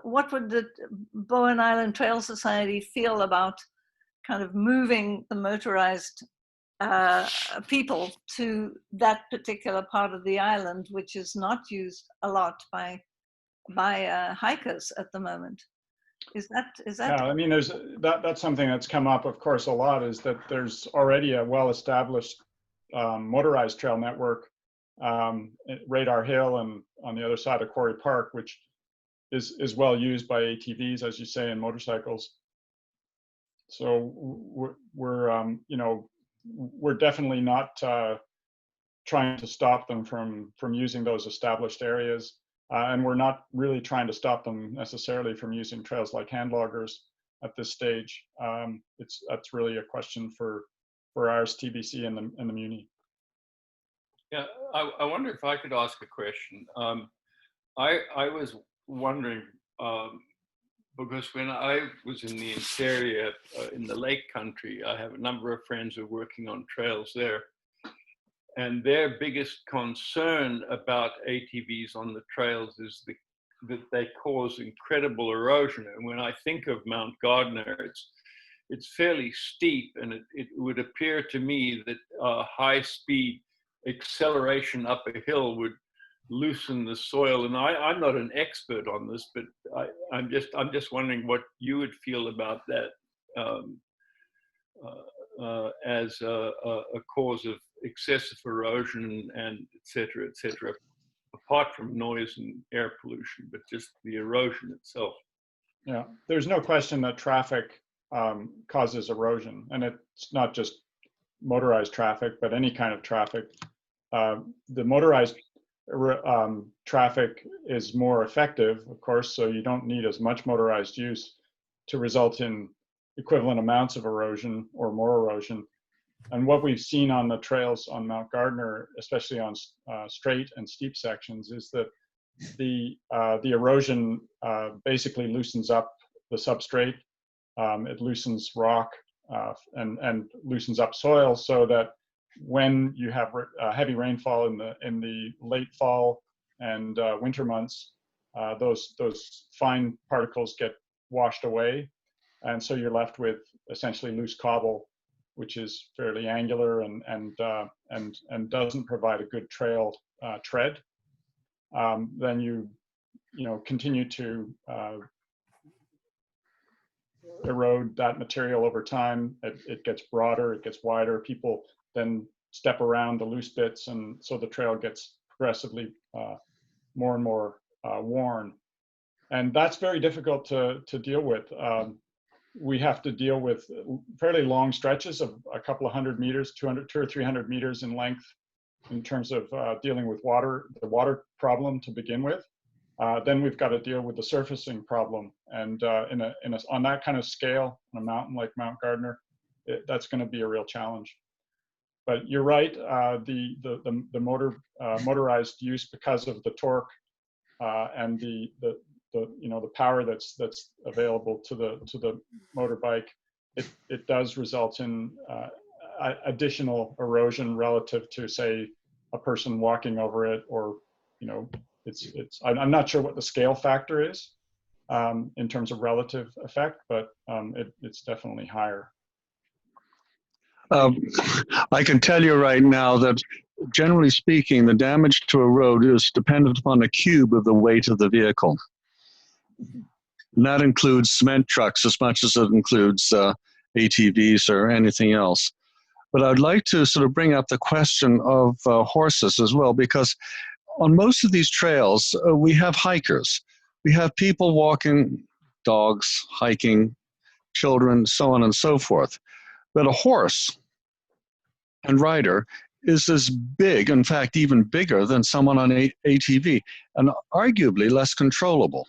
what would the Bowen Island Trail Society feel about kind of moving the motorized people to that particular part of the island, which is not used a lot by hikers at the moment? Is that? Yeah, I mean, that's something that's come up, of course, a lot, is that there's already a well-established motorized trail network at Radar Hill and on the other side of Quarry Park, which is well used by ATVs, as you say, and motorcycles. So we're definitely not trying to stop them from using those established areas, and we're not really trying to stop them necessarily from using trails like Handloggers at this stage. That's really a question for RSTBC and the Muni. Yeah, I wonder if I could ask a question. I was wondering, because when I was in the interior, in the Lake Country, I have a number of friends who are working on trails there. And their biggest concern about ATVs on the trails is that they cause incredible erosion. And when I think of Mount Gardner, it's fairly steep, and it would appear to me that high-speed acceleration up a hill would loosen the soil. And I'm not an expert on this, but I'm just wondering what you would feel about that as a cause of excessive erosion and et cetera, apart from noise and air pollution, but just the erosion itself. Yeah, there's no question that traffic causes erosion, and it's not just motorized traffic, but any kind of traffic. The motorized traffic is more effective, of course, so you don't need as much motorized use to result in equivalent amounts of erosion or more erosion. And what we've seen on the trails on Mount Gardner, especially on straight and steep sections, is that the erosion basically loosens up the substrate. It loosens rock and loosens up soil, so that when you have heavy rainfall in the late fall and winter months, those fine particles get washed away, and so you're left with essentially loose cobble, which is fairly angular and doesn't provide a good trail tread. Then you continue to erode that material over time. It gets broader, it gets wider. People then step around the loose bits, and so the trail gets progressively more and more worn. And that's very difficult to deal with. We have to deal with fairly long stretches of a couple of hundred meters, 200 or 300 meters in length, in terms of dealing with the water problem to begin with. Then we've got to deal with the surfacing problem, and on that kind of scale, on a mountain like Mount Gardner, that's going to be a real challenge. But you're right, the motorized use, because of the torque and the power that's available to the motorbike, it does result in additional erosion relative to, say, a person walking over it, or I'm not sure what the scale factor is in terms of relative effect, but it's definitely higher. I can tell you right now that, generally speaking, the damage to a road is dependent upon the cube of the weight of the vehicle. And that includes cement trucks as much as it includes ATVs or anything else. But I'd like to sort of bring up the question of horses as well, because on most of these trails, we have hikers. We have people walking, dogs, hiking, children, so on and so forth. But a horse and rider is as big, in fact, even bigger than someone on ATV, and arguably less controllable.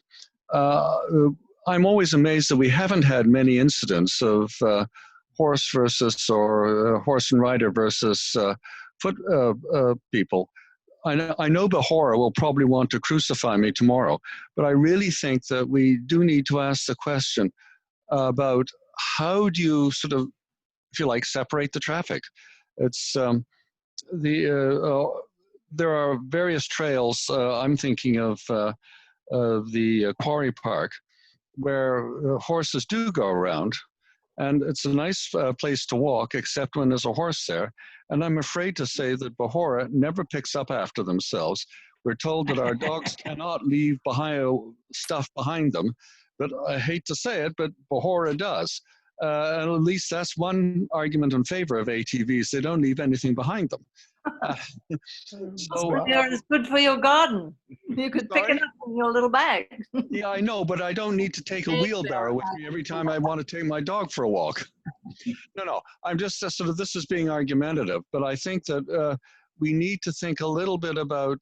I'm always amazed that we haven't had many incidents of horse versus, or horse and rider versus foot people. I know Bahora will probably want to crucify me tomorrow, but I really think that we do need to ask the question about how do you sort of, if you like, separate the traffic. It's there are various trails. I'm thinking of the quarry park, where horses do go around. And it's a nice place to walk, except when there's a horse there. And I'm afraid to say that Bahora never picks up after themselves. We're told that our dogs cannot leave behind stuff behind them, but I hate to say it, but Bahora does. And at least that's one argument in favor of ATVs. They don't leave anything behind them. It's good for your garden. You could pick it up in your little bag. Yeah, I know, but I don't need to take a wheelbarrow with me every time I want to take my dog for a walk. No, I'm just sort of, this is being argumentative, but I think that we need to think a little bit about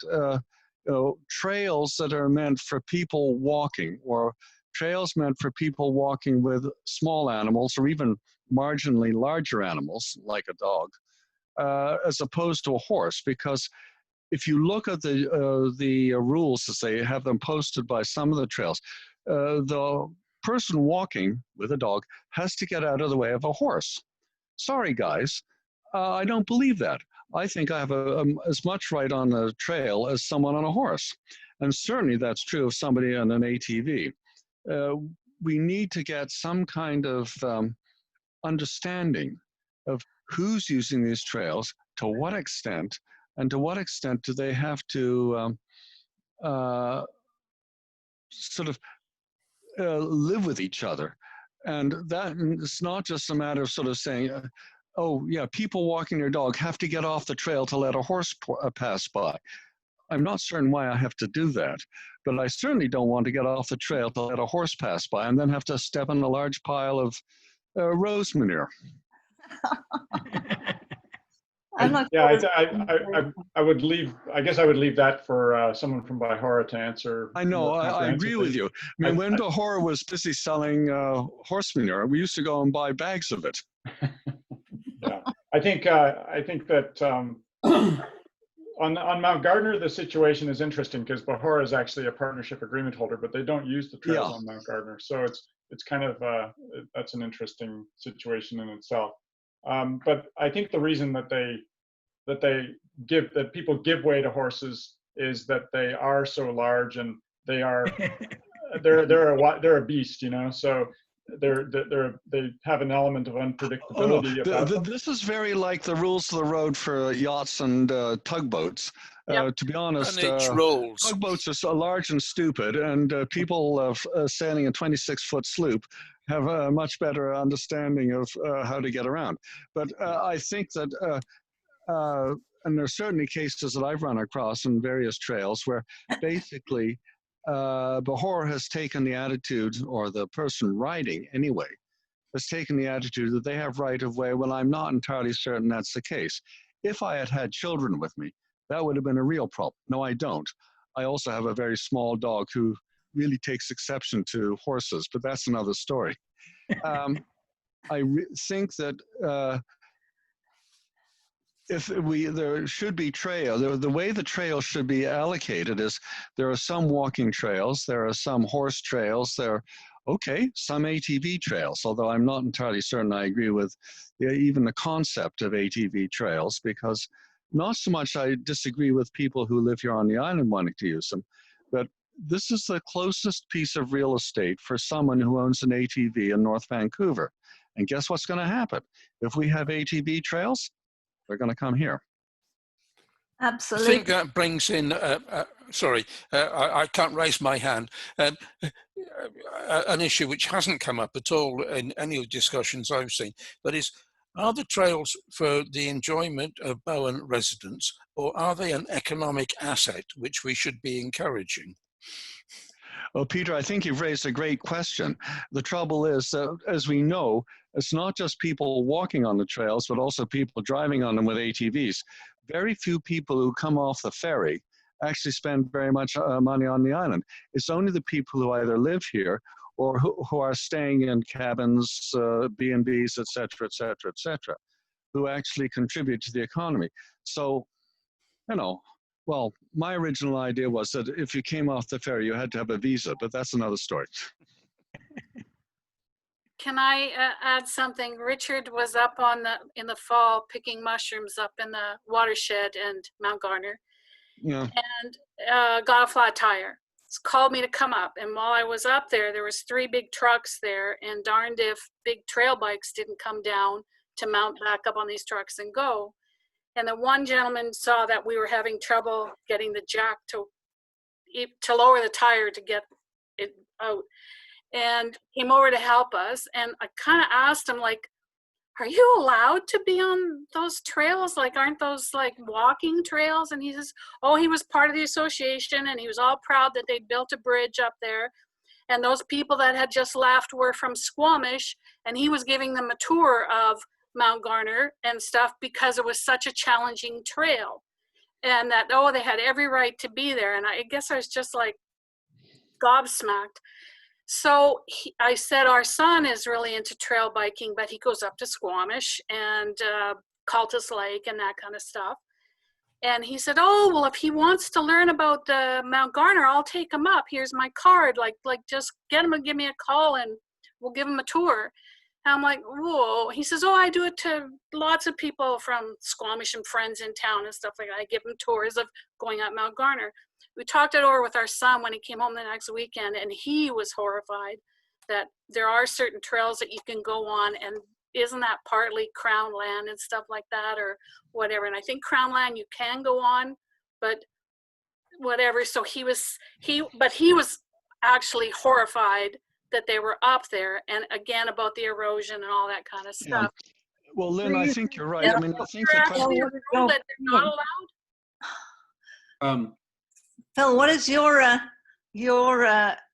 trails that are meant for people walking, or trails meant for people walking with small animals or even marginally larger animals like a dog, as opposed to a horse. Because if you look at the rules as they have them posted by some of the trails, the person walking with a dog has to get out of the way of a horse. Sorry, guys, I don't believe that. I think I have as much right on the trail as someone on a horse. And certainly that's true of somebody on an ATV. We need to get some kind of understanding of who's using these trails, to what extent, and to what extent do they have to sort of live with each other. And that it's not just a matter of sort of saying, oh yeah, people walking their dog have to get off the trail to let a horse pass by. I'm not certain why I have to do that, but I certainly don't want to get off the trail to let a horse pass by and then have to step in a large pile of rose manure. I'm not Yeah, sure. I would leave. I guess I would leave that for someone from Bahora to answer. I know. I agree with you. I mean, when Bahora was busy selling horse manure, we used to go and buy bags of it. Yeah, I think that on Mount Gardner, the situation is interesting because Bahora is actually a partnership agreement holder, but they don't use the trails on Mount Gardner. So it's kind of that's an interesting situation in itself. But I think the reason that people give way to horses is that they are so large and they are they're a beast, you know. So they have an element of unpredictability about them. This is very like the rules of the road for yachts and tugboats. To be honest, tugboats are so large and stupid, and people sailing a 26-foot sloop have a much better understanding of how to get around. But I think that, and there are certainly cases that I've run across in various trails where basically Bahora has taken the attitude, or the person riding anyway, has taken the attitude that they have right of way. Well, I'm not entirely certain that's the case. If I had had children with me, that would have been a real problem. No, I don't. I also have a very small dog who really takes exception to horses, but that's another story. I think that there should be trail. The way the trail should be allocated is there are some walking trails, there are some horse trails, some ATV trails, although I'm not entirely certain I agree with even the concept of ATV trails, because not so much I disagree with people who live here on the island wanting to use them, but this is the closest piece of real estate for someone who owns an ATV in North Vancouver. And guess what's going to happen? If we have ATV trails, they're going to come here. Absolutely. I think that brings in, I can't raise my hand, an issue which hasn't come up at all in any of the discussions I've seen. That is, are the trails for the enjoyment of Bowen residents, or are they an economic asset which we should be encouraging? Well, Peter, I think you've raised a great question. The trouble is, as we know, it's not just people walking on the trails, but also people driving on them with ATVs. Very few people who come off the ferry actually spend very much money on the island. It's only the people who either live here or who are staying in cabins, B&Bs, et cetera, who actually contribute to the economy. So, you know, well, my original idea was that if you came off the ferry, you had to have a visa, but that's another story. Can I add something? Richard was up in the fall picking mushrooms up in the watershed and Mount Gardner, Yeah. and got a flat tire. called me to come up. And while I was up there, there was 3 big trucks there, and darned if big trail bikes didn't come down to mount back up on these trucks and go. And the one gentleman saw that we were having trouble getting the jack to lower the tire to get it out, and came over to help us. And I kind of asked him, like, are you allowed to be on those trails? Like, aren't those like walking trails? And he says, oh, he was part of the association, and he was all proud that they'd built a bridge up there. And those people that had just left were from Squamish, and he was giving them a tour of Mount Garner and stuff because it was such a challenging trail. And that, oh, they had every right to be there. And I guess I was just like gobsmacked. So I said, our son is really into trail biking, but he goes up to Squamish and Cultus Lake and that kind of stuff. And he said, oh, well, if he wants to learn about Mount Garner, I'll take him up. Here's my card. Like just get him and give me a call and we'll give him a tour. And I'm like, whoa. He says, oh, I do it to lots of people from Squamish and friends in town and stuff like that. I give them tours of going up Mount Garner. We talked it over with our son when he came home the next weekend, and he was horrified that there are certain trails that you can go on, and isn't that partly Crown land and stuff like that or whatever. And I think Crown land you can go on, but whatever. So he was actually horrified that they were up there, and again about the erosion and all that kind of stuff. Yeah. Well, Lynn, I think you're right. I mean, I think that they're not allowed. Phil, what is your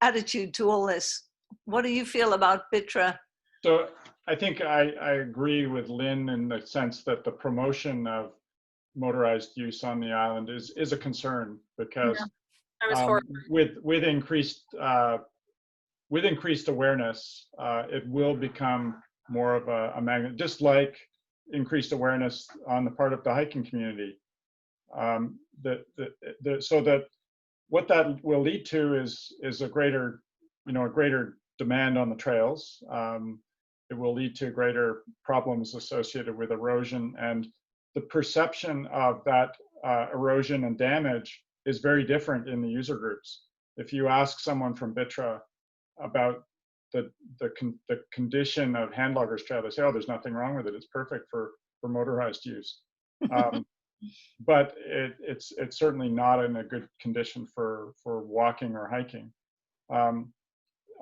attitude to all this? What do you feel about BTRA? So I think I agree with Lynn in the sense that the promotion of motorized use on the island is a concern, because with increased awareness, it will become more of a magnet, just like increased awareness on the part of the hiking community. So that what that will lead to is a greater demand on the trails. It will lead to greater problems associated with erosion, and the perception of that erosion and damage is very different in the user groups. If you ask someone from BTRA about the condition of Handloggers Trail, they say, oh, there's nothing wrong with it. It's perfect for motorized use. But it's certainly not in a good condition for walking or hiking.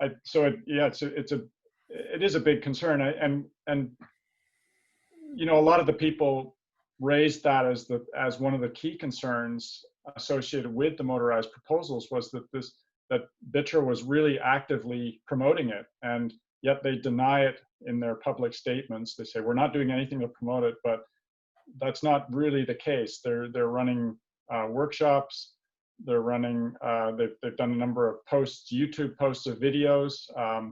It is a big concern, and you know, a lot of the people raised that as one of the key concerns associated with the motorized proposals, was that BTRA was really actively promoting it, and yet they deny it in their public statements. They say, we're not doing anything to promote it, but that's not really the case. They're running workshops. They're running. They've done a number of posts, YouTube posts of videos.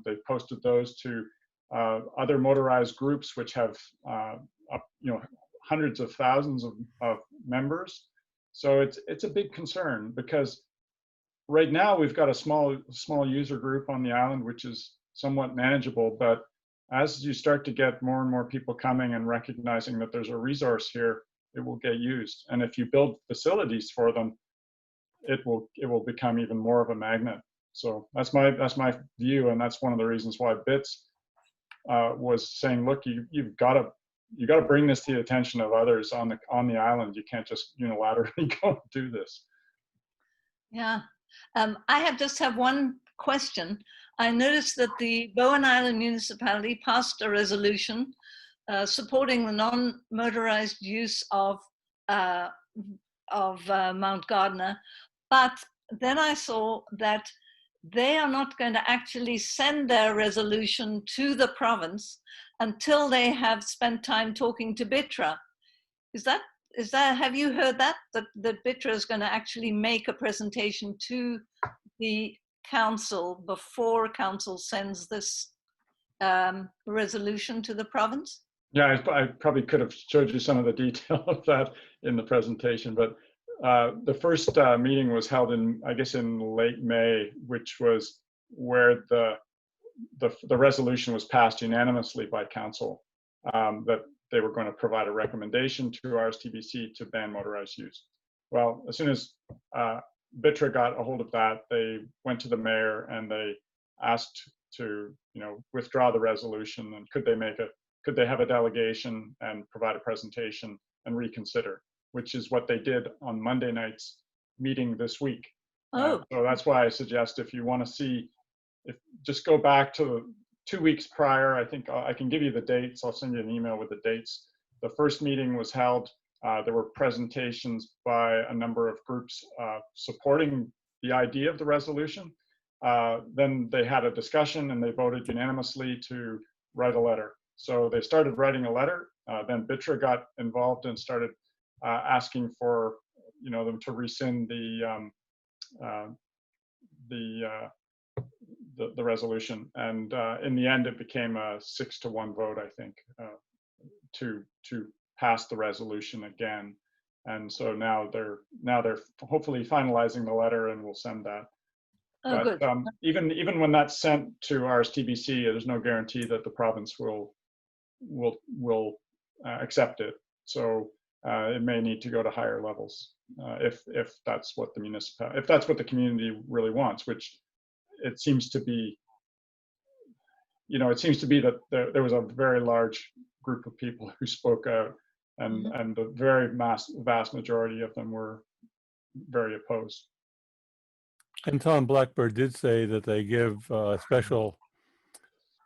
They've posted those to other motorized groups, which have hundreds of thousands of members. So it's a big concern, because right now we've got a small user group on the island, which is somewhat manageable, but as you start to get more and more people coming and recognizing that there's a resource here, it will get used. And if you build facilities for them, it will become even more of a magnet. So that's my view, and that's one of the reasons why BITS was saying, look, you've got to bring this to the attention of others on the island. You can't just unilaterally go and do this. Yeah. I just have one question. I noticed that the Bowen Island municipality passed a resolution supporting the non-motorized use of Mount Gardner, but then I saw that they are not going to actually send their resolution to the province until they have spent time talking to BTRA. Have you heard that BTRA is going to actually make a presentation to the council before council sends this resolution to the province? Yeah, I probably could have showed you some of the detail of that in the presentation, but the first meeting was held in late May, which was where the resolution was passed unanimously by council, that they were going to provide a recommendation to RSTBC to ban motorized use. Well, as soon as BTRA got a hold of that. They went to the mayor and they asked to, withdraw the resolution, and could they have a delegation and provide a presentation and reconsider, which is what they did on Monday night's meeting this week. Oh. So that's why I suggest, if you want to see, just go back to 2 weeks prior. I think I can give you the dates. I'll send you an email with the dates. The first meeting was held. There were presentations by a number of groups supporting the idea of the resolution. Then they had a discussion and they voted unanimously to write a letter. So they started writing a letter. Then BTRA got involved and started asking for them to rescind the resolution. And in the end, it became a 6-1 vote, I think, to pass the resolution again. And so now they're hopefully finalizing the letter, and we'll send that. Oh, but good. Even when that's sent to RSTBC, there's no guarantee that the province will accept it. So it may need to go to higher levels if that's what the community really wants, which it seems to be. It seems to be that there was a very large group of people who spoke out, and the very vast majority of them were very opposed. And Tom Blackbird did say that they give special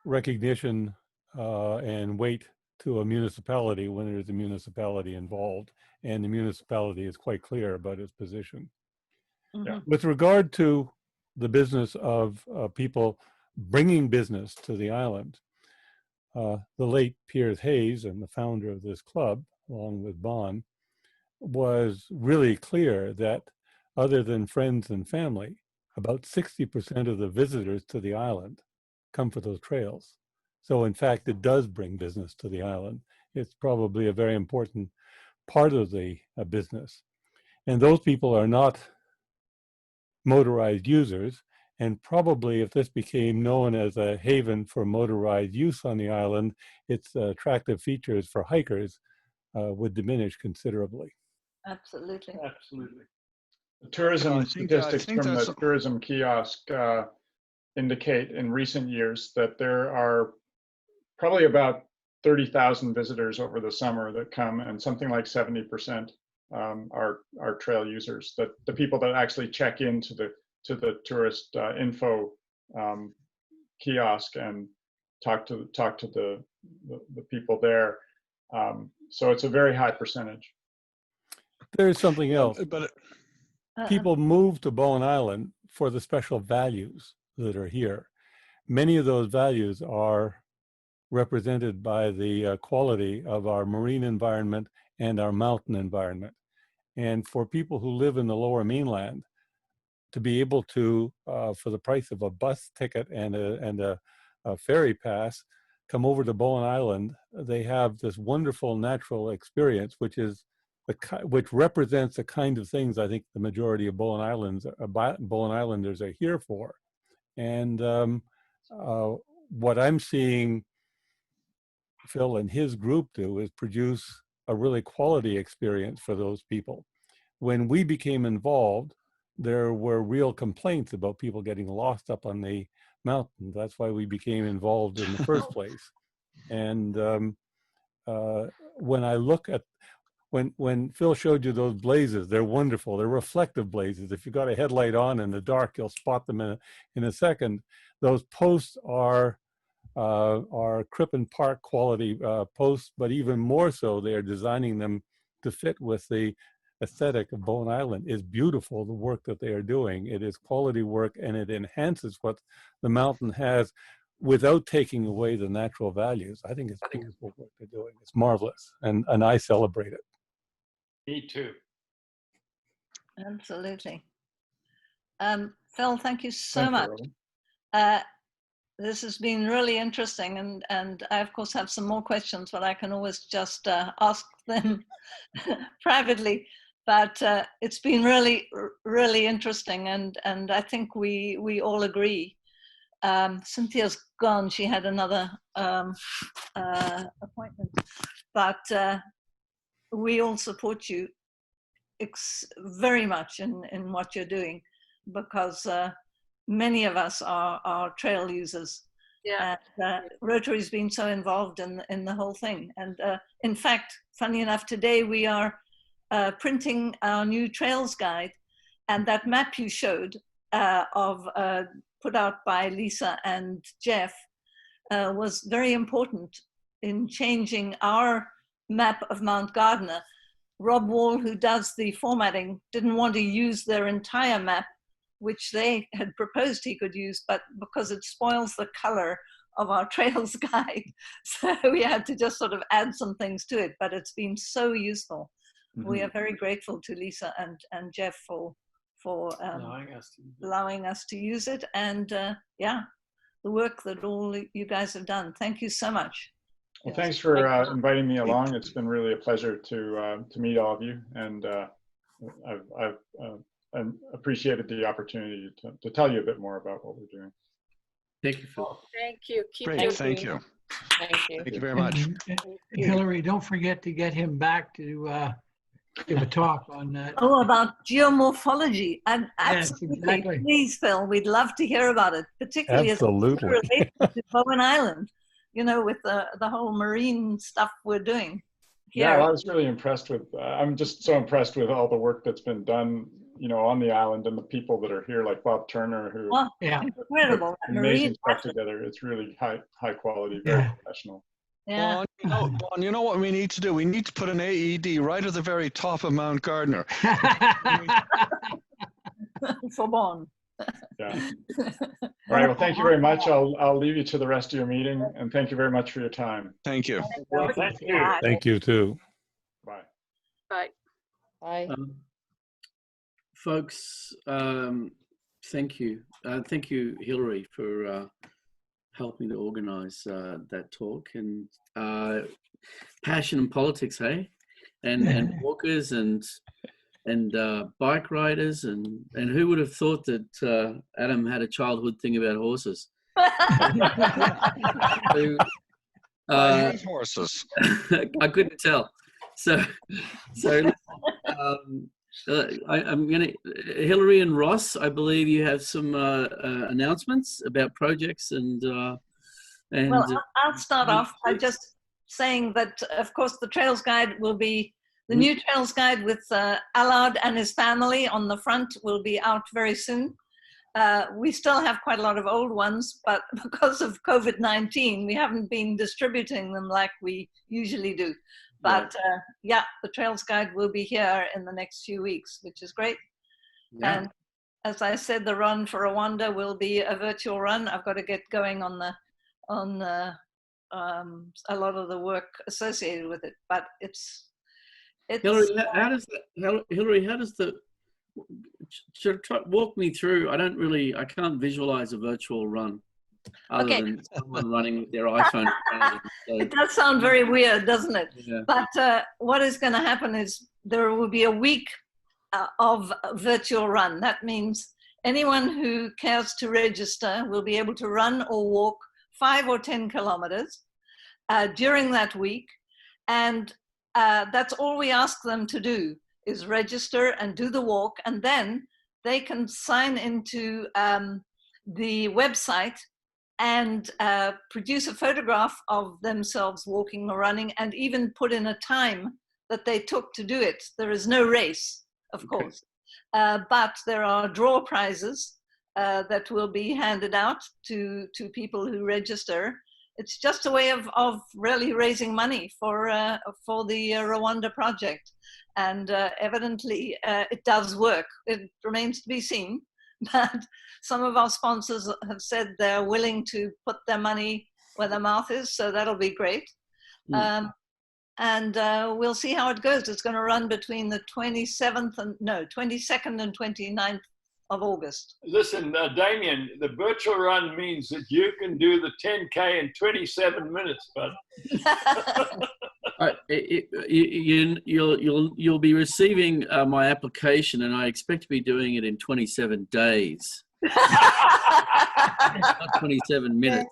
recognition and weight to a municipality when there's a municipality involved, and the municipality is quite clear about its position. Yeah. With regard to the business of people bringing business to the island, the late Piers Hayes, and the founder of this club, along with Bon, was really clear that other than friends and family, about 60% of the visitors to the island come for those trails. So in fact, it does bring business to the island. It's probably a very important part of the business. And those people are not motorized users. And probably if this became known as a haven for motorized use on the island, its attractive features for hikers would diminish considerably. Absolutely. Absolutely. The tourism statistics from that's the tourism kiosk indicate in recent years that there are probably about 30,000 visitors over the summer that come, and something like 70% are trail users. That the people that actually check into the tourist info kiosk and talk to the people there. So it's a very high percentage. There's something else. But People move to Bowen Island for the special values that are here. Many of those values are represented by the quality of our marine environment and our mountain environment. And for people who live in the lower mainland, to be able to, for the price of a bus ticket and a ferry pass, come over to Bowen Island, they have this wonderful natural experience, which represents the kind of things I think the majority of Bowen Islanders are here for. And what I'm seeing Phil and his group do is produce a really quality experience for those people. When we became involved, there were real complaints about people getting lost up on the mountain. That's why we became involved in the first place. And when I look at, when Phil showed you those blazes, they're wonderful. They're reflective blazes. If you've got a headlight on in the dark, you'll spot them in a second. Those posts are Crippen Park quality posts, but even more so, they are designing them to fit with the aesthetic of Bowen Island. Is beautiful, the work that they are doing. It is quality work, and it enhances what the mountain has without taking away the natural values. I think it's beautiful what they're doing. It's marvelous, and I celebrate it. Me too. Absolutely. Phil, thank you so Thank you, much. Robin. This has been really interesting, and I of course have some more questions, but I can always just ask them privately. But it's been really, really interesting, and I think we all agree. Cynthia's gone; she had another appointment, but we all support you very much in what you're doing, because many of us are trail users. Yeah. And Rotary's been so involved in the whole thing. And in fact, funny enough, today we are printing our new trails guide, and that map you showed put out by Lisa and Jeff was very important in changing our map of Mount Gardner. Rob Wall, who does the formatting, didn't want to use their entire map, which they had proposed he could use, but because it spoils the color of our trails guide, so we had to just sort of add some things to it, but it's been so useful. Mm-hmm. We are very grateful to Lisa and Jeff for allowing us to use it, and yeah, the work that all you guys have done. Thank you so much. Well, thanks for inviting me along. It's been really a pleasure to meet all of you, and I've appreciated the opportunity to tell you a bit more about what we're doing. Thank you, Phil. Thank you. Keep Great, doing thank you. Thank you. Thank you very much. Hillary, don't forget to get him back to give a talk on that. Oh, about geomorphology. And Yes, absolutely, exactly. please, Phil, we'd love to hear about it, particularly Absolutely. as it's related to Bowen Island, you know, with the whole marine stuff we're doing here. Yeah, well, I was really impressed with, I'm just so impressed with all the work that's been done, you know, on the island, and the people that are here, like Bob Turner, who Yeah. Incredible. put amazing stuff together. It's really high quality, very professional. Yeah. Bon, you know what we need to do? We need to put an AED right at the very top of Mount Gardner. For Bon. Yeah. All right. Well, thank you very much. I'll leave you to the rest of your meeting, and thank you very much for your time. Thank you. Well, thank you. Thank you too. Bye. Bye. Bye. Folks, thank you. Thank you, Hillary, for helping to organize that talk. And passion and politics, hey? And walkers and bike riders, and who would have thought that Adam had a childhood thing about horses? I hate horses. I couldn't tell. So I'm gonna, Hillary and Ross, I believe you have some announcements about projects and well, I'll start off by just saying that, of course, the Trails Guide will be, the new Trails Guide with Allard and his family on the front will be out very soon. We still have quite a lot of old ones, but because of COVID-19, we haven't been distributing them like we usually do. But yeah, the Trails Guide will be here in the next few weeks, which is great. Yeah. And as I said, the Run for Rwanda will be a virtual run. I've got to get going on a lot of the work associated with it, but it's Hillary, how does the walk me through? I can't visualize a virtual run other than someone running with their iPhone. So. It does sound very weird, doesn't it? Yeah. But what is going to happen is there will be a week of virtual run. That means anyone who cares to register will be able to run or walk 5 or 10 kilometers during that week. And that's all we ask them to do, is register and do the walk. And then they can sign into the website and produce a photograph of themselves walking or running, and even put in a time that they took to do it. There is no race, of course, but there are draw prizes that will be handed out to people who register. It's just a way of really raising money for the Rwanda project. And evidently it does work. It remains to be seen, but some of our sponsors have said they're willing to put their money where their mouth is, so that'll be great. And we'll see how it goes. It's going to run between the 22nd and 29th of August. Listen, Damien, the virtual run means that you can do the 10K in 27 minutes, bud. You'll be receiving my application, and I expect to be doing it in 27 days, not 27 minutes.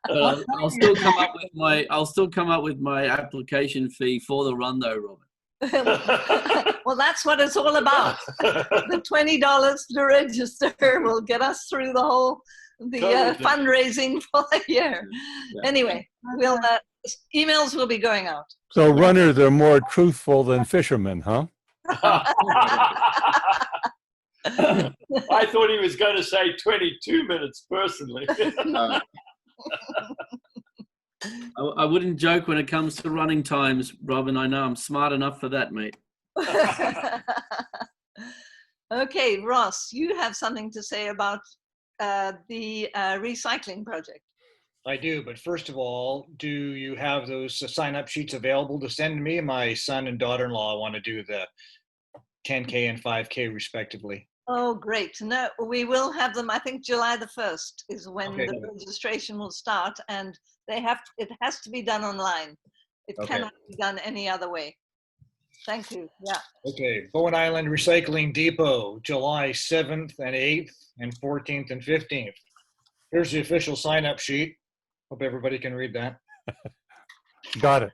But I'll still come up with my application fee for the run, though, Robert. Well, that's what it's all about. The $20 to register will get us through the whole fundraising for the year. Yeah. Anyway, we'll emails will be going out. So runners are more truthful than fishermen, huh? I thought he was going to say 22 minutes personally. I wouldn't joke when it comes to running times, Robin. I know I'm smart enough for that, mate. Okay, Ross, you have something to say about the recycling project. I do, but first of all, do you have those sign-up sheets available to send to me? My son and daughter-in-law want to do the 10K and 5K respectively. Oh, great. No, we will have them. I think July the 1st is when Okay. the registration will start, and it has to be done online. It Okay. cannot be done any other way. Thank you. Yeah. Okay, Bowen Island Recycling Depot, July 7th and 8th and 14th and 15th. Here's the official sign-up sheet. Hope everybody can read that. Got it.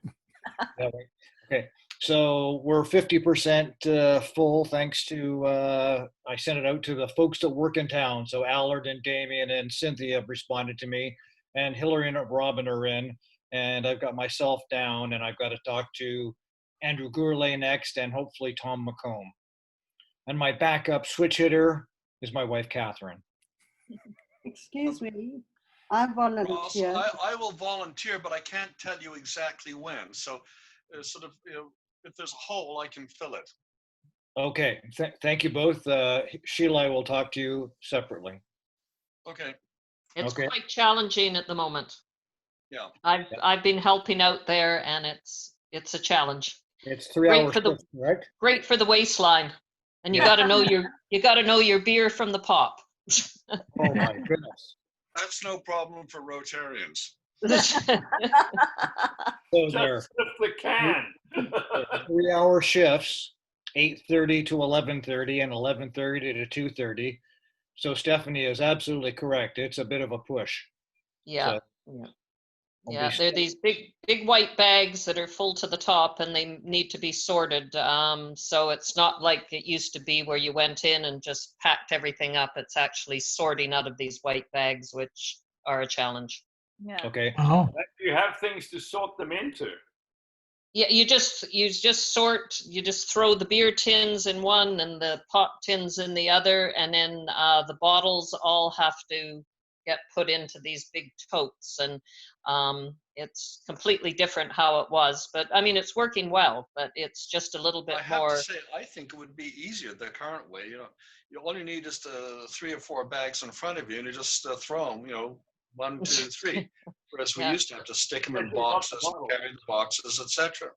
Okay, so we're 50% full thanks to, I sent it out to the folks that work in town. So Allard and Damien and Cynthia have responded to me, and Hillary and Robin are in, and I've got myself down, and I've got to talk to Andrew Gourlay next, and hopefully Tom McComb. And my backup switch hitter is my wife, Catherine. Excuse me, I volunteer. Ross, I will volunteer, but I can't tell you exactly when. So sort of, if there's a hole, I can fill it. Okay, thank you both. Sheila, I will talk to you separately. Okay. It's Okay. quite challenging at the moment. Yeah. I've been helping out there, and it's a challenge. It's 3 Great hours, for the- correct? Great for the waistline, and you got to know your beer from the pop. Oh my goodness. That's no problem for Rotarians. So there, Just lift the can. 3-hour shifts, 8:30 to 11:30 and 11:30 to 2:30. So Stephanie is absolutely correct. It's a bit of a push. Yeah. So, Yeah, they're these big white bags that are full to the top, and they need to be sorted. So it's not like it used to be where you went in and just packed everything up. It's actually sorting out of these white bags, which are a challenge. Yeah. Okay. Oh, Do you have things to sort them into? Yeah, you just sort. You just throw the beer tins in one and the pot tins in the other, and then the bottles all have to get put into these big totes, and it's completely different how it was. But I mean, it's working well, but it's just a little bit I have more. to say, I think it would be easier the current way. All you need is 3 or 4 bags in front of you, and you just throw them. 1, 2, 3. Whereas we Yeah. used to have to stick them in Pick up the boxes, bottle. carry the boxes, etc.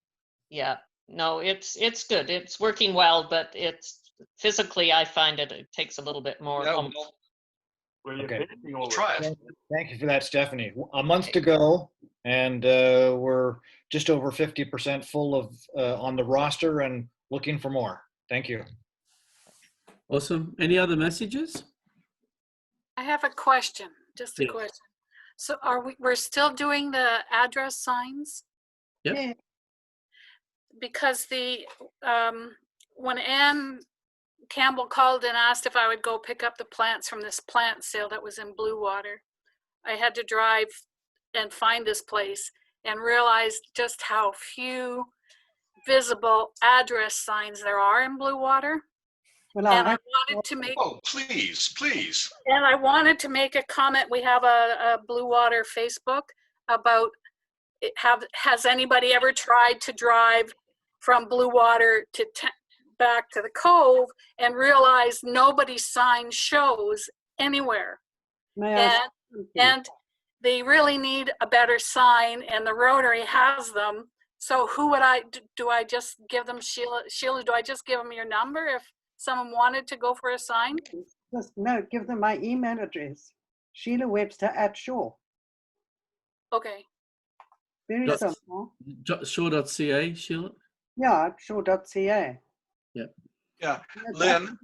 Yeah, no, it's good. It's working well, but it's physically, I find it takes a little bit more. Yeah, Where you're Okay. bending all we'll the try it. Thank you for that, Stephanie. A month to go, and we're just over 50% full of on the roster and looking for more. Thank you. Awesome. Any other messages? I have a question, just a Yes. question. So we're still doing the address signs? Yep. Yeah. Because when Ann Campbell called and asked if I would go pick up the plants from this plant sale that was in Blue Water, I had to drive and find this place and realize just how few visible address signs there are in Blue Water. Well, And I wanted to make Oh, please, please. And I wanted to make a comment. We have a Blue Water Facebook about has anybody ever tried to drive from Blue Water to back to the Cove and realize nobody's sign shows anywhere. And they really need a better sign, and the Rotary has them. So who would do I just give them, Sheila, do I just give them your number if someone wanted to go for a sign? No, give them my email address. Sheila Webster @Shaw. Okay. Very That's- simple. Shaw.ca, Sheila? Yeah, shaw.ca. Yeah, Lynn.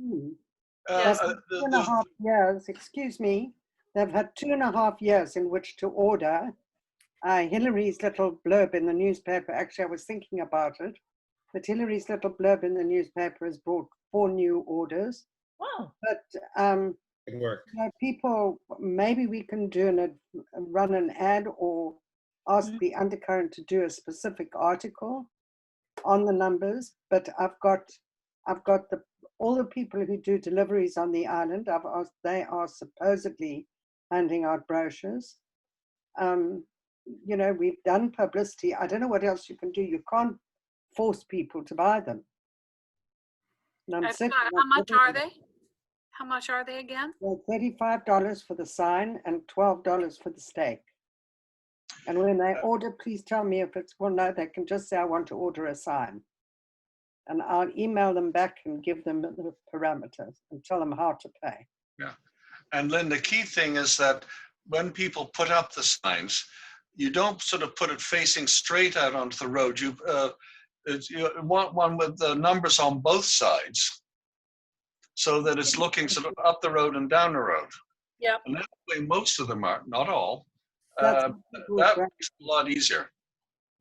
They've had 2.5 years, excuse me, they've had 2.5 years in which to order. Hillary's little blurb in the newspaper, actually I was thinking about it. But Hillary's little blurb in the newspaper has brought 4 new orders. Wow. But Good work. you know, people, maybe we can run an ad or ask the undercurrent to do a specific article on the numbers. But I've got all the people who do deliveries on the island. I've asked, they are supposedly handing out brochures. You know, we've done publicity. I don't know what else you can do. You can't force people to buy them. And How much are they? How much are they again? Well, $35 for the sign and $12 for the stake. And when they order, please tell me if it's, well, no, they can just say, I want to order a sign. And I'll email them back and give them the parameters and tell them how to pay. Yeah. And Lynn, the key thing is that when people put up the signs, you don't sort of put it facing straight out onto the road. You want one with the numbers on both sides so that it's looking sort of up the road and down the road. Yeah. And that way most of them are, not all. That's that makes it a lot easier.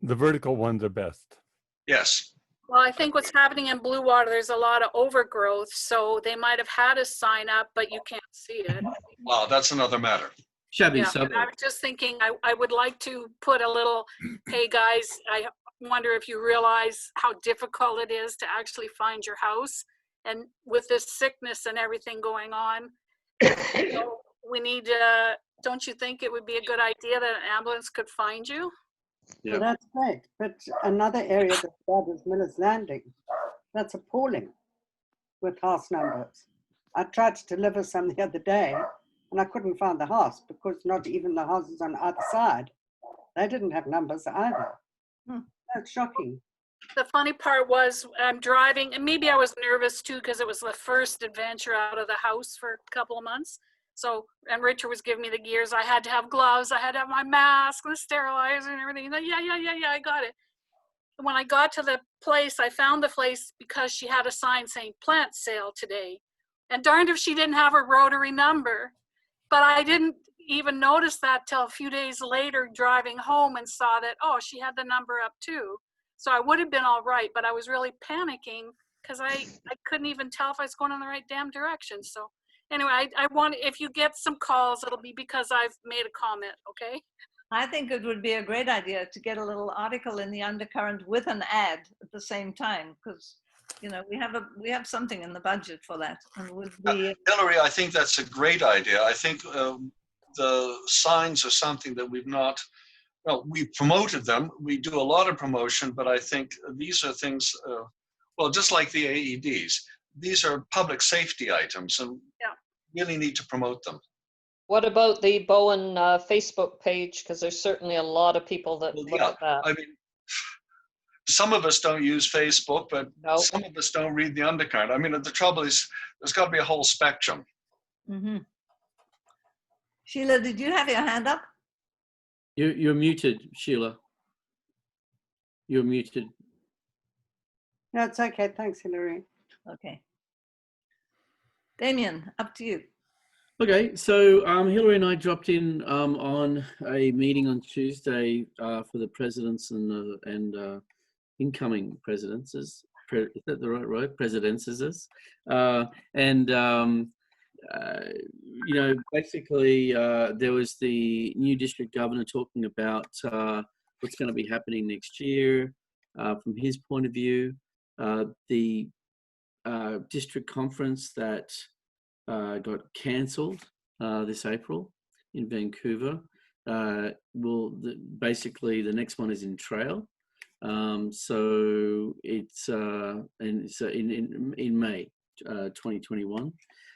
The vertical ones are best. Yes. Well, I think what's happening in Blue Water, there's a lot of overgrowth, so they might have had a sign up, but you can't see it. Wow, that's another matter. Shabby Yeah, suburb. I was just thinking, I would like to put a little, hey guys, I wonder if you realize how difficult it is to actually find your house. And with this sickness and everything going on, you know, we need to, don't you think it would be a good idea that an ambulance could find you? Yeah. Well, that's great. But another area that's bad is Miller's Landing. That's appalling with house numbers. I tried to deliver some the other day and I couldn't find the house because not even the houses on either side, they didn't have numbers either. That's shocking. The funny part was I'm driving, and maybe I was nervous too because it was the first adventure out of the house for a couple of months. So, and Richard was giving me the gears. I had to have gloves. I had to have my mask, the sterilizer and everything. Yeah, I got it. And when I got to the place, I found the place because she had a sign saying plant sale today. And darned if she didn't have a Rotary number. But I didn't even notice that till a few days later driving home and saw that, oh, she had the number up too. So I would have been all right, but I was really panicking because I couldn't even tell if I was going in the right damn direction. So anyway, I want, if you get some calls, it'll be because I've made a comment, okay? I think it would be a great idea to get a little article in the Undercurrent with an ad at the same time, because you know we have something in the budget for that. And with the Hillary, I think that's a great idea. I think the signs are something that we've not. Well, we promoted them. We do a lot of promotion, but I think these are things. Well, just like the AEDs, these are public safety items, and really need to promote them. What about the Bowen Facebook page? Because there's certainly a lot of people that look at that. I mean, some of us don't use Facebook, but some of us don't read the undercurrent. I mean, the trouble is, there's got to be a whole spectrum. Mm-hmm. Sheila, did you have your hand up? You're muted, Sheila. You're muted. No, it's okay. Thanks, Hillary. Okay. Damien, up to you. Okay, so Hillary and I dropped in on a meeting on Tuesday for the presidents and incoming presidences. Is that the right word? Presidences. You know, basically there was the new district governor talking about what's going to be happening next year from his point of view. The district conference that got cancelled this April in Vancouver. Basically the next one is in Trail. So it's in May 2021.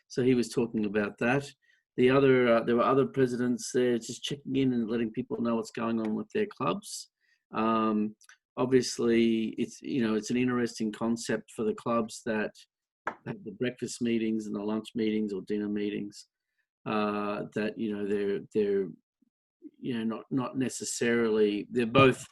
So he was talking about that. There were other presidents there just checking in and letting people know what's going on with their clubs. Obviously, it's an interesting concept for the clubs that have the breakfast meetings and the lunch meetings or dinner meetings. That they're not necessarily, they're both.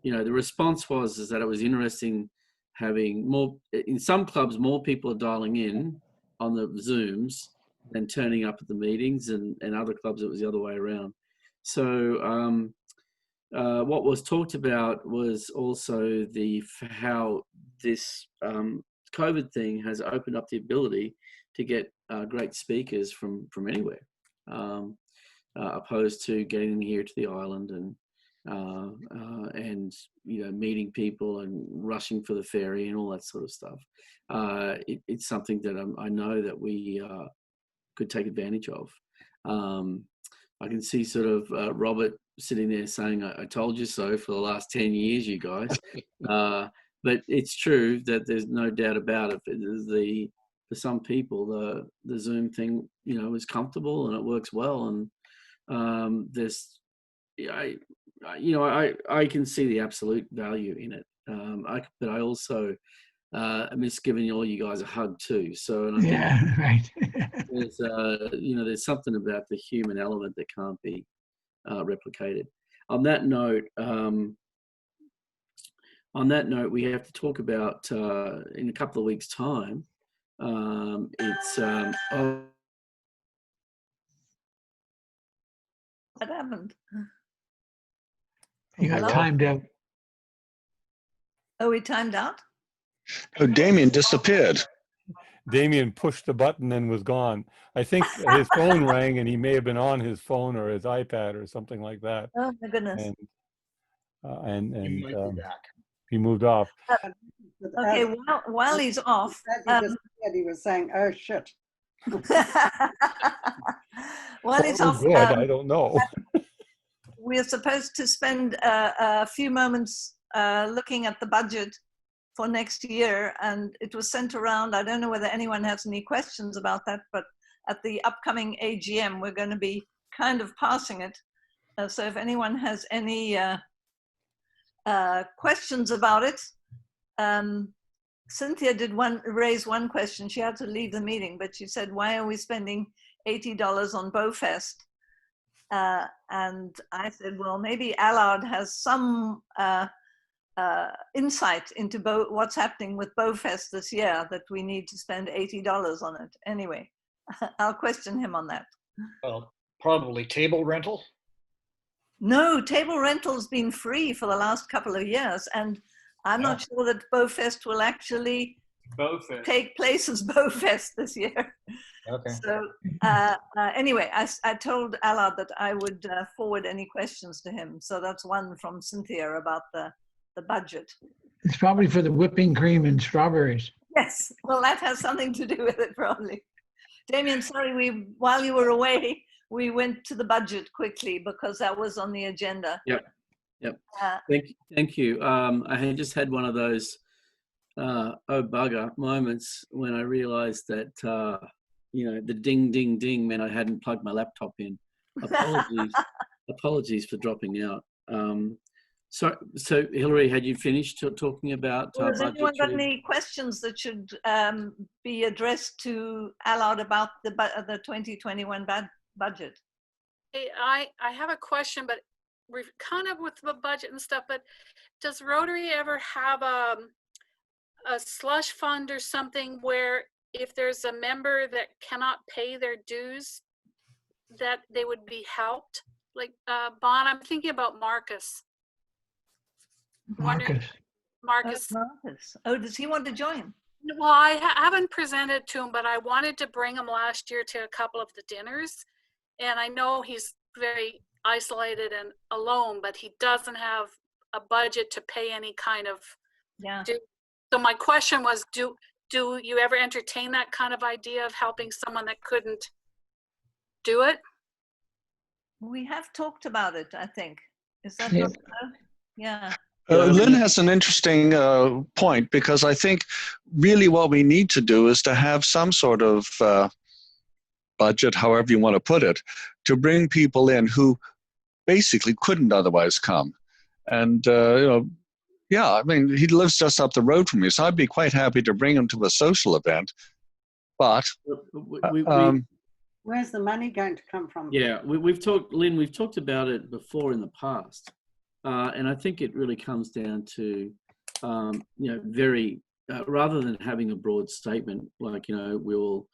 The response was that it was interesting having more, in some clubs, more people are dialing in on the Zooms than turning up at the meetings, and other clubs it was the other way around. So what was talked about was also how this COVID thing has opened up the ability to get great speakers from anywhere, opposed to getting them here to the island and meeting people and rushing for the ferry and all that sort of stuff. It's something that I know that we could take advantage of. I can see sort of Robert sitting there saying, I told you so for the last 10 years, you guys. But it's true that there's no doubt about it. For some people, the Zoom thing, is comfortable and it works well. And I can see the absolute value in it. But I also miss giving all you guys a hug too. So and I think Right. there's something about the human element that can't be replicated. On that note, we have to talk about in a couple of weeks' time. What happened? You got timed out. Oh, we timed out? Oh, Damien disappeared. Damien pushed the button and was gone. I think his phone rang and he may have been on his phone or his iPad or something like that. Oh my goodness. And He might be back. he moved off. Okay, while he's off. He was saying, oh shit. While he's Oh, off, good. I don't know. we're supposed to spend a few moments looking at the budget for next year, and it was sent around. I don't know whether anyone has any questions about that, but at the upcoming AGM, we're going to be kind of passing it. So if anyone has any questions about it, Cynthia did raise one question. She had to leave the meeting, but she said, why are we spending $80 on Bowfest? And I said, well, maybe Allard has some insight into what's happening with Bowfest this year, that we need to spend $80 on it. Anyway, I'll question him on that. Well, probably table rental. No, table rental's been free for the last couple of years, and I'm not sure that Bowfest will actually take place as Bowfest this year. Okay. So anyway, I told Allard that I would forward any questions to him. So that's one from Cynthia about the budget. It's probably for the whipping cream and strawberries. Yes, well, that has something to do with it, probably. Damien, sorry, while you were away, we went to the budget quickly because that was on the agenda. Yep. Thank you. I had just had one of those oh bugger moments when I realized that the ding ding ding meant I hadn't plugged my laptop in. Apologies for dropping out. So Hillary, had you finished talking about has anyone got any questions that should be addressed to Allard about the 2021 budget? Hey, I have a question, but we're kind of with the budget and stuff, but does Rotary ever have a slush fund or something where if there's a member that cannot pay their dues, that they would be helped? Like Bon, I'm thinking about Marcus. Marcus. Oh, does he want to join? Well, I haven't presented to him, but I wanted to bring him last year to a couple of the dinners. And I know he's very isolated and alone, but he doesn't have a budget to pay any kind of due. So my question was, do you ever entertain that kind of idea of helping someone that couldn't do it? We have talked about it, I think. Is that not so? Yeah. Lynn has an interesting point, because I think really what we need to do is to have some sort of budget, however you want to put it, to bring people in who basically couldn't otherwise come. And, yeah, I mean, he lives just up the road from me, so I'd be quite happy to bring him to a social event. But where's the money going to come from? Yeah, we've talked, Lynn, we've talked about it before in the past. And I think it really comes down to, very, rather than having a broad statement like, we'll,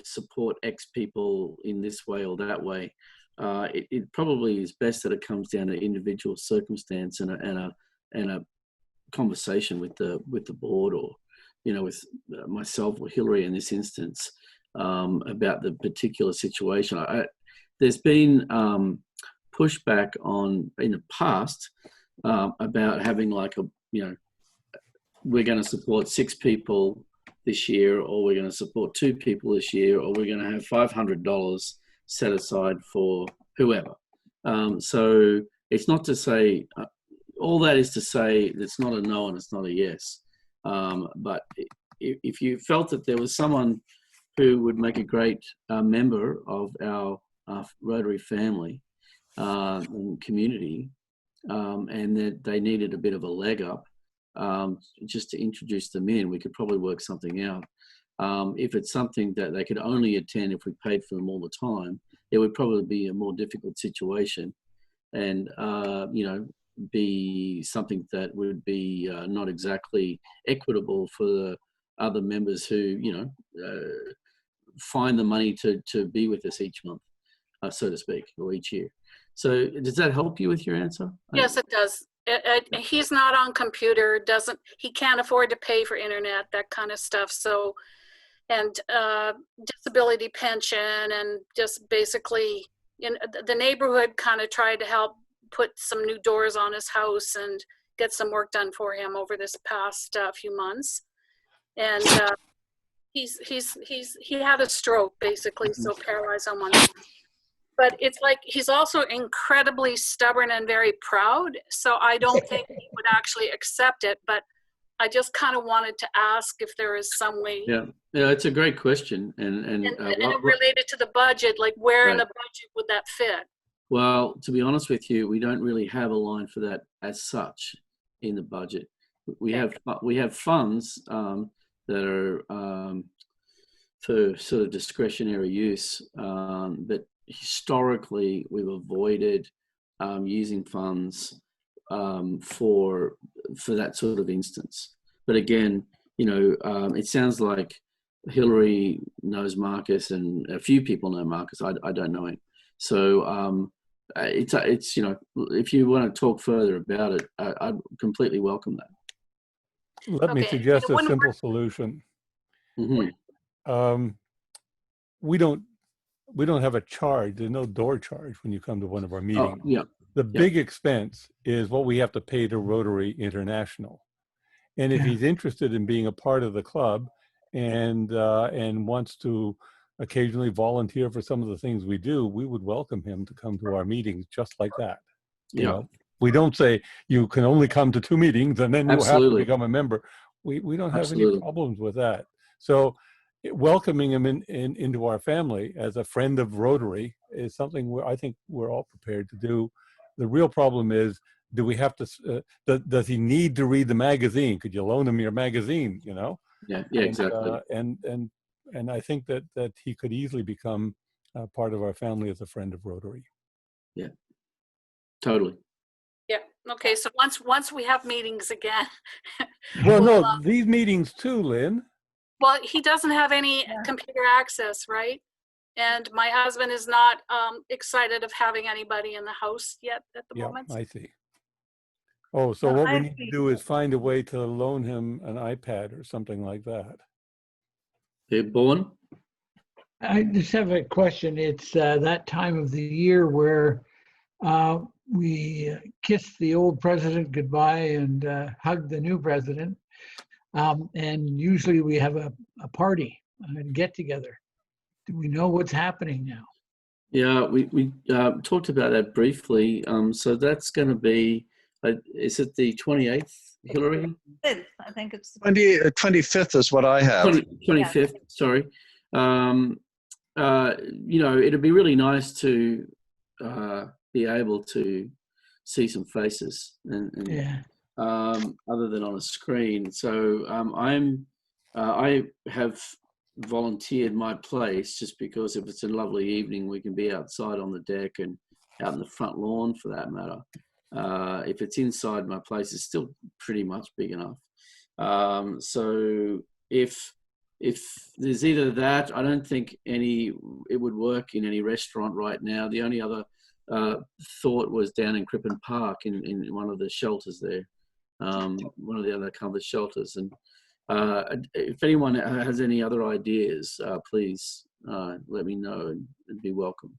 support X people in this way or that way. It probably is best that it comes down to individual circumstance and a conversation with the board, or with myself or Hillary in this instance, about the particular situation. There's been pushback in the past about having like we're going to support 6 people this year, or we're going to support 2 people this year, or we're going to have $500 set aside for whoever. So it's not to say, all that is to say it's not a no and it's not a yes. But if you felt that there was someone who would make a great member of our Rotary family and community, and that they needed a bit of a leg up, just to introduce them in, we could probably work something out. If it's something that they could only attend if we paid for them all the time, it would probably be a more difficult situation, and be something that would be not exactly equitable for the other members who find the money to be with us each month, so to speak, or each year. So does that help you with your answer? Yes, it does. He's not on computer, he can't afford to pay for internet, that kind of stuff. So, and disability pension, and just basically the neighborhood kind of tried to help put some new doors on his house and get some work done for him over this past few months. And he had a stroke, basically, so paralyzed on one side. But it's like he's also incredibly stubborn and very proud. So I don't think he would actually accept it. But I just kind of wanted to ask if there is some way. Yeah, it's a great question, and it related to the budget, like where in the budget would that fit? Well, to be honest with you, we don't really have a line for that as such in the budget. We have funds that are for sort of discretionary use, but historically we've avoided using funds for that sort of instance. But again, it sounds like Hillary knows Marcus, and a few people know Marcus. I don't know him, so it's if you want to talk further about it, I'd completely welcome that. Let me suggest a simple solution. Mm-hmm. We don't have a charge. There's no door charge when you come to one of our meetings. Oh, yeah. The big expense is what we have to pay to Rotary International. And if he's interested in being a part of the club and wants to occasionally volunteer for some of the things we do, we would welcome him to come to our meetings just like that. You know, we don't say you can only come to 2 meetings and then you have to become a member. We don't have any problems with that. So welcoming him into our family as a friend of Rotary is something where I think we're all prepared to do. The real problem is, do we have to, does he need to read the magazine? Could you loan him your magazine, Yeah, exactly. And I think that he could easily become part of our family as a friend of Rotary. Yeah, totally. Yeah. Okay. So once we have meetings again. Well, these meetings too, Lynn. Well, he doesn't have any computer access, right? And my husband is not excited of having anybody in the house yet at the moment. I see. Oh, so what we need to do is find a way to loan him an iPad or something like that. Hey, Bowen? I just have a question. It's that time of the year where we kiss the old president goodbye and hug the new president. And usually we have a party and get together. Do we know what's happening now? Yeah, we talked about that briefly. So that's going to be, is it the 28th, Hillary? I think it's 25th is what I have. 25th, sorry. It'd be really nice to be able to see some faces and other than on a screen. So I have volunteered my place just because if it's a lovely evening, we can be outside on the deck and out in the front lawn for that matter. If it's inside my place, it's still pretty much big enough. So if there's either that, I don't think it would work in any restaurant right now. The only other thought was down in Crippen Park in one of the shelters there. one of the other cover shelters. And if anyone has any other ideas, please let me know, and it'd be welcome.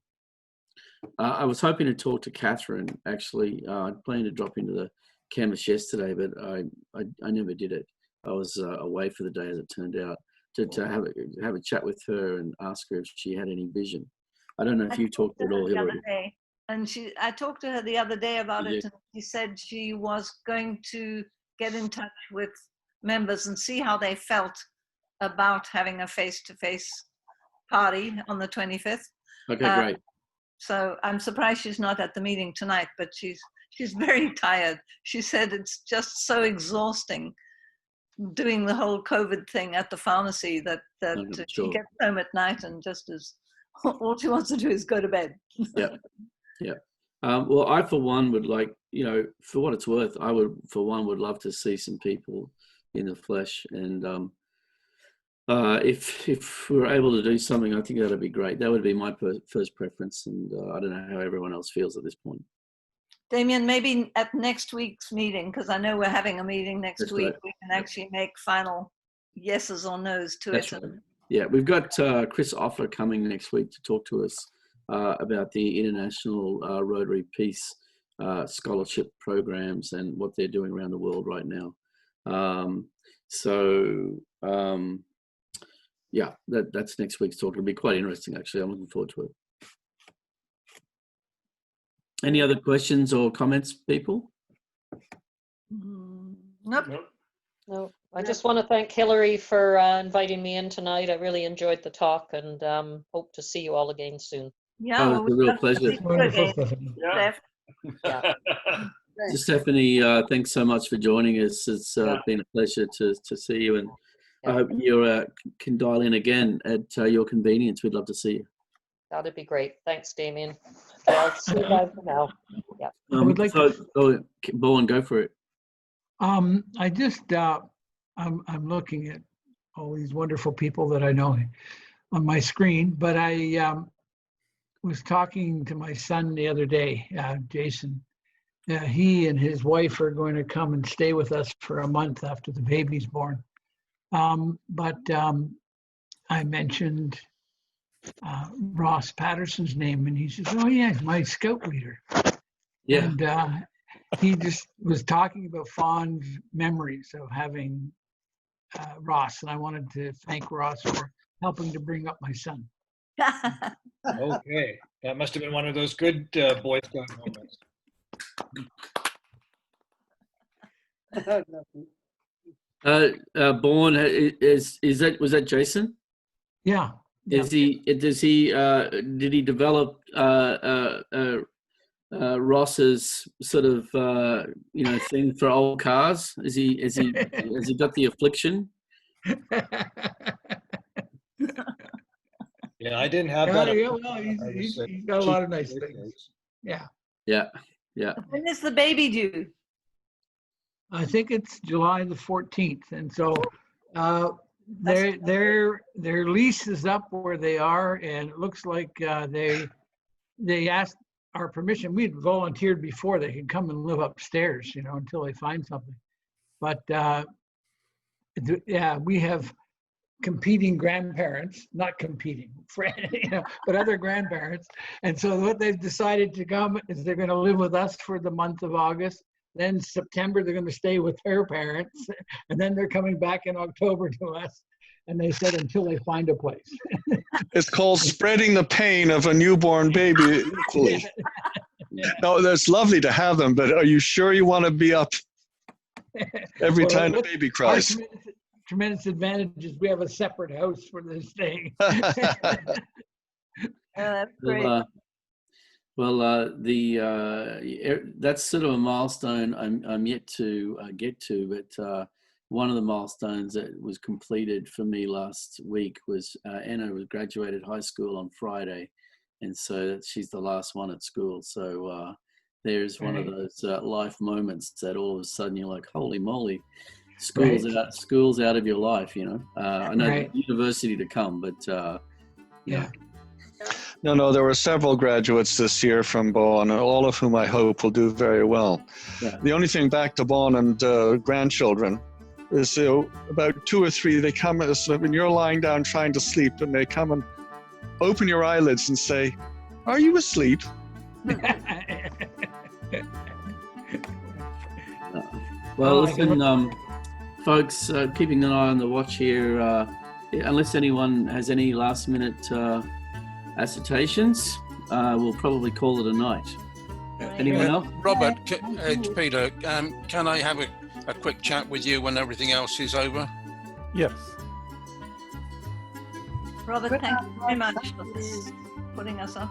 I was hoping to talk to Catherine, actually. I planned to drop into the chemist yesterday, but I never did it. I was away for the day, as it turned out, to have a chat with her and ask her if she had any vision. I don't know if you talked to her at all, Hillary. And I talked to her the other day about it, and she said she was going to get in touch with members and see how they felt about having a face-to-face party on the 25th. Okay, great. So I'm surprised she's not at the meeting tonight, but she's very tired. She said it's just so exhausting doing the whole COVID thing at the pharmacy that she gets home at night and all she wants to do is go to bed. Yeah. Well, I, for one, would like, for what it's worth, I would love to see some people in the flesh. And if we were able to do something, I think that'd be great. That would be my first preference. And I don't know how everyone else feels at this point. Damien, maybe at next week's meeting, because I know we're having a meeting next week, right. we can actually make final yeses or nos to That's it. right. Yeah, we've got Chris Offer coming next week to talk to us about the International Rotary Peace Scholarship programs and what they're doing around the world right now. Yeah, that's next week's talk. It'll be quite interesting, actually. I'm looking forward to it. Any other questions or comments, people? Nope. No, I just want to thank Hillary for inviting me in tonight. I really enjoyed the talk, and hope to see you all again soon. Yeah, it's a real pleasure. Wonderful, Stephanie. Yeah. Stephanie, thanks so much for joining us. It's been a pleasure to see you, and I hope you can dial in again at your convenience. We'd love to see you. That'd be great. Thanks, Damien. Okay, I'll see you guys for now. Yeah. I would like Bowen, go for it. I just, I'm looking at all these wonderful people that I know on my screen, but I was talking to my son the other day, Jason. He and his wife are going to come and stay with us for a month after the baby's born. But I mentioned Ross Patterson's name, and he says, "Oh yeah, my scout leader." Yeah. And he just was talking about fond memories of having Ross, and I wanted to thank Ross for helping to bring up my son. Okay, that must have been one of those good Boy Scout moments. Bowen, was that Jason? Yeah. Did he develop Ross's sort of thing for old cars? Has he got the affliction? Yeah, I didn't have that. Yeah, well, he's got a lot of nice things. Yeah. When is the baby due? I think it's July the 14th, and so their lease is up where they are, and it looks like they asked our permission. We'd volunteered before they could come and live upstairs, until they find something. But we have competing grandparents, not competing, but other grandparents. And so what they've decided to come is they're going to live with us for the month of August. Then September, they're going to stay with their parents. And then they're coming back in October to us. And they said until they find a place. It's called spreading the pain of a newborn baby equally. No, that's lovely to have them, but are you sure you want to be up every time the baby cries? Tremendous advantage is we have a separate house for this thing. That's great. That's sort of a milestone I'm yet to get to, but one of the milestones that was completed for me last week was Anna was graduated high school on Friday, and so she's the last one at school. So there's one of those life moments that all of a sudden you're like, holy moly. School's out of your life, I know the university to come, but No, there were several graduates this year from Bowen, all of whom I hope will do very well. Yeah. The only thing back to Bowen and grandchildren is about 2 or 3, they come when you're lying down trying to sleep, and they come and open your eyelids and say, "Are you asleep?" Well, listen, folks, keeping an eye on the watch here, unless anyone has any last minute assertions, we'll probably call it a night. Anyone else? Robert, it's Peter, can I have a quick chat with you when everything else is over? Yes. Robert, thank you very much for putting us up.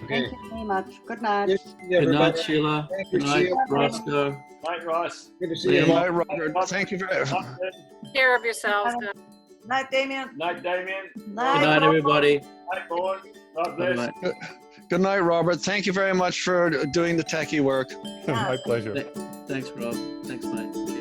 Thank you very much. Good night. Good night, Sheila. Good night, Roscoe. Night, Ross. Good to see you. Good night, Robert. Thank you very much. Take care of yourselves. guys. Night, Damien. Night, Damien. Good night, everybody. Night, Bowen. God bless. Bye-bye. Good night, Robert. Thank you very much for doing the techie work. My pleasure. Thanks, Rob. Thanks, mate.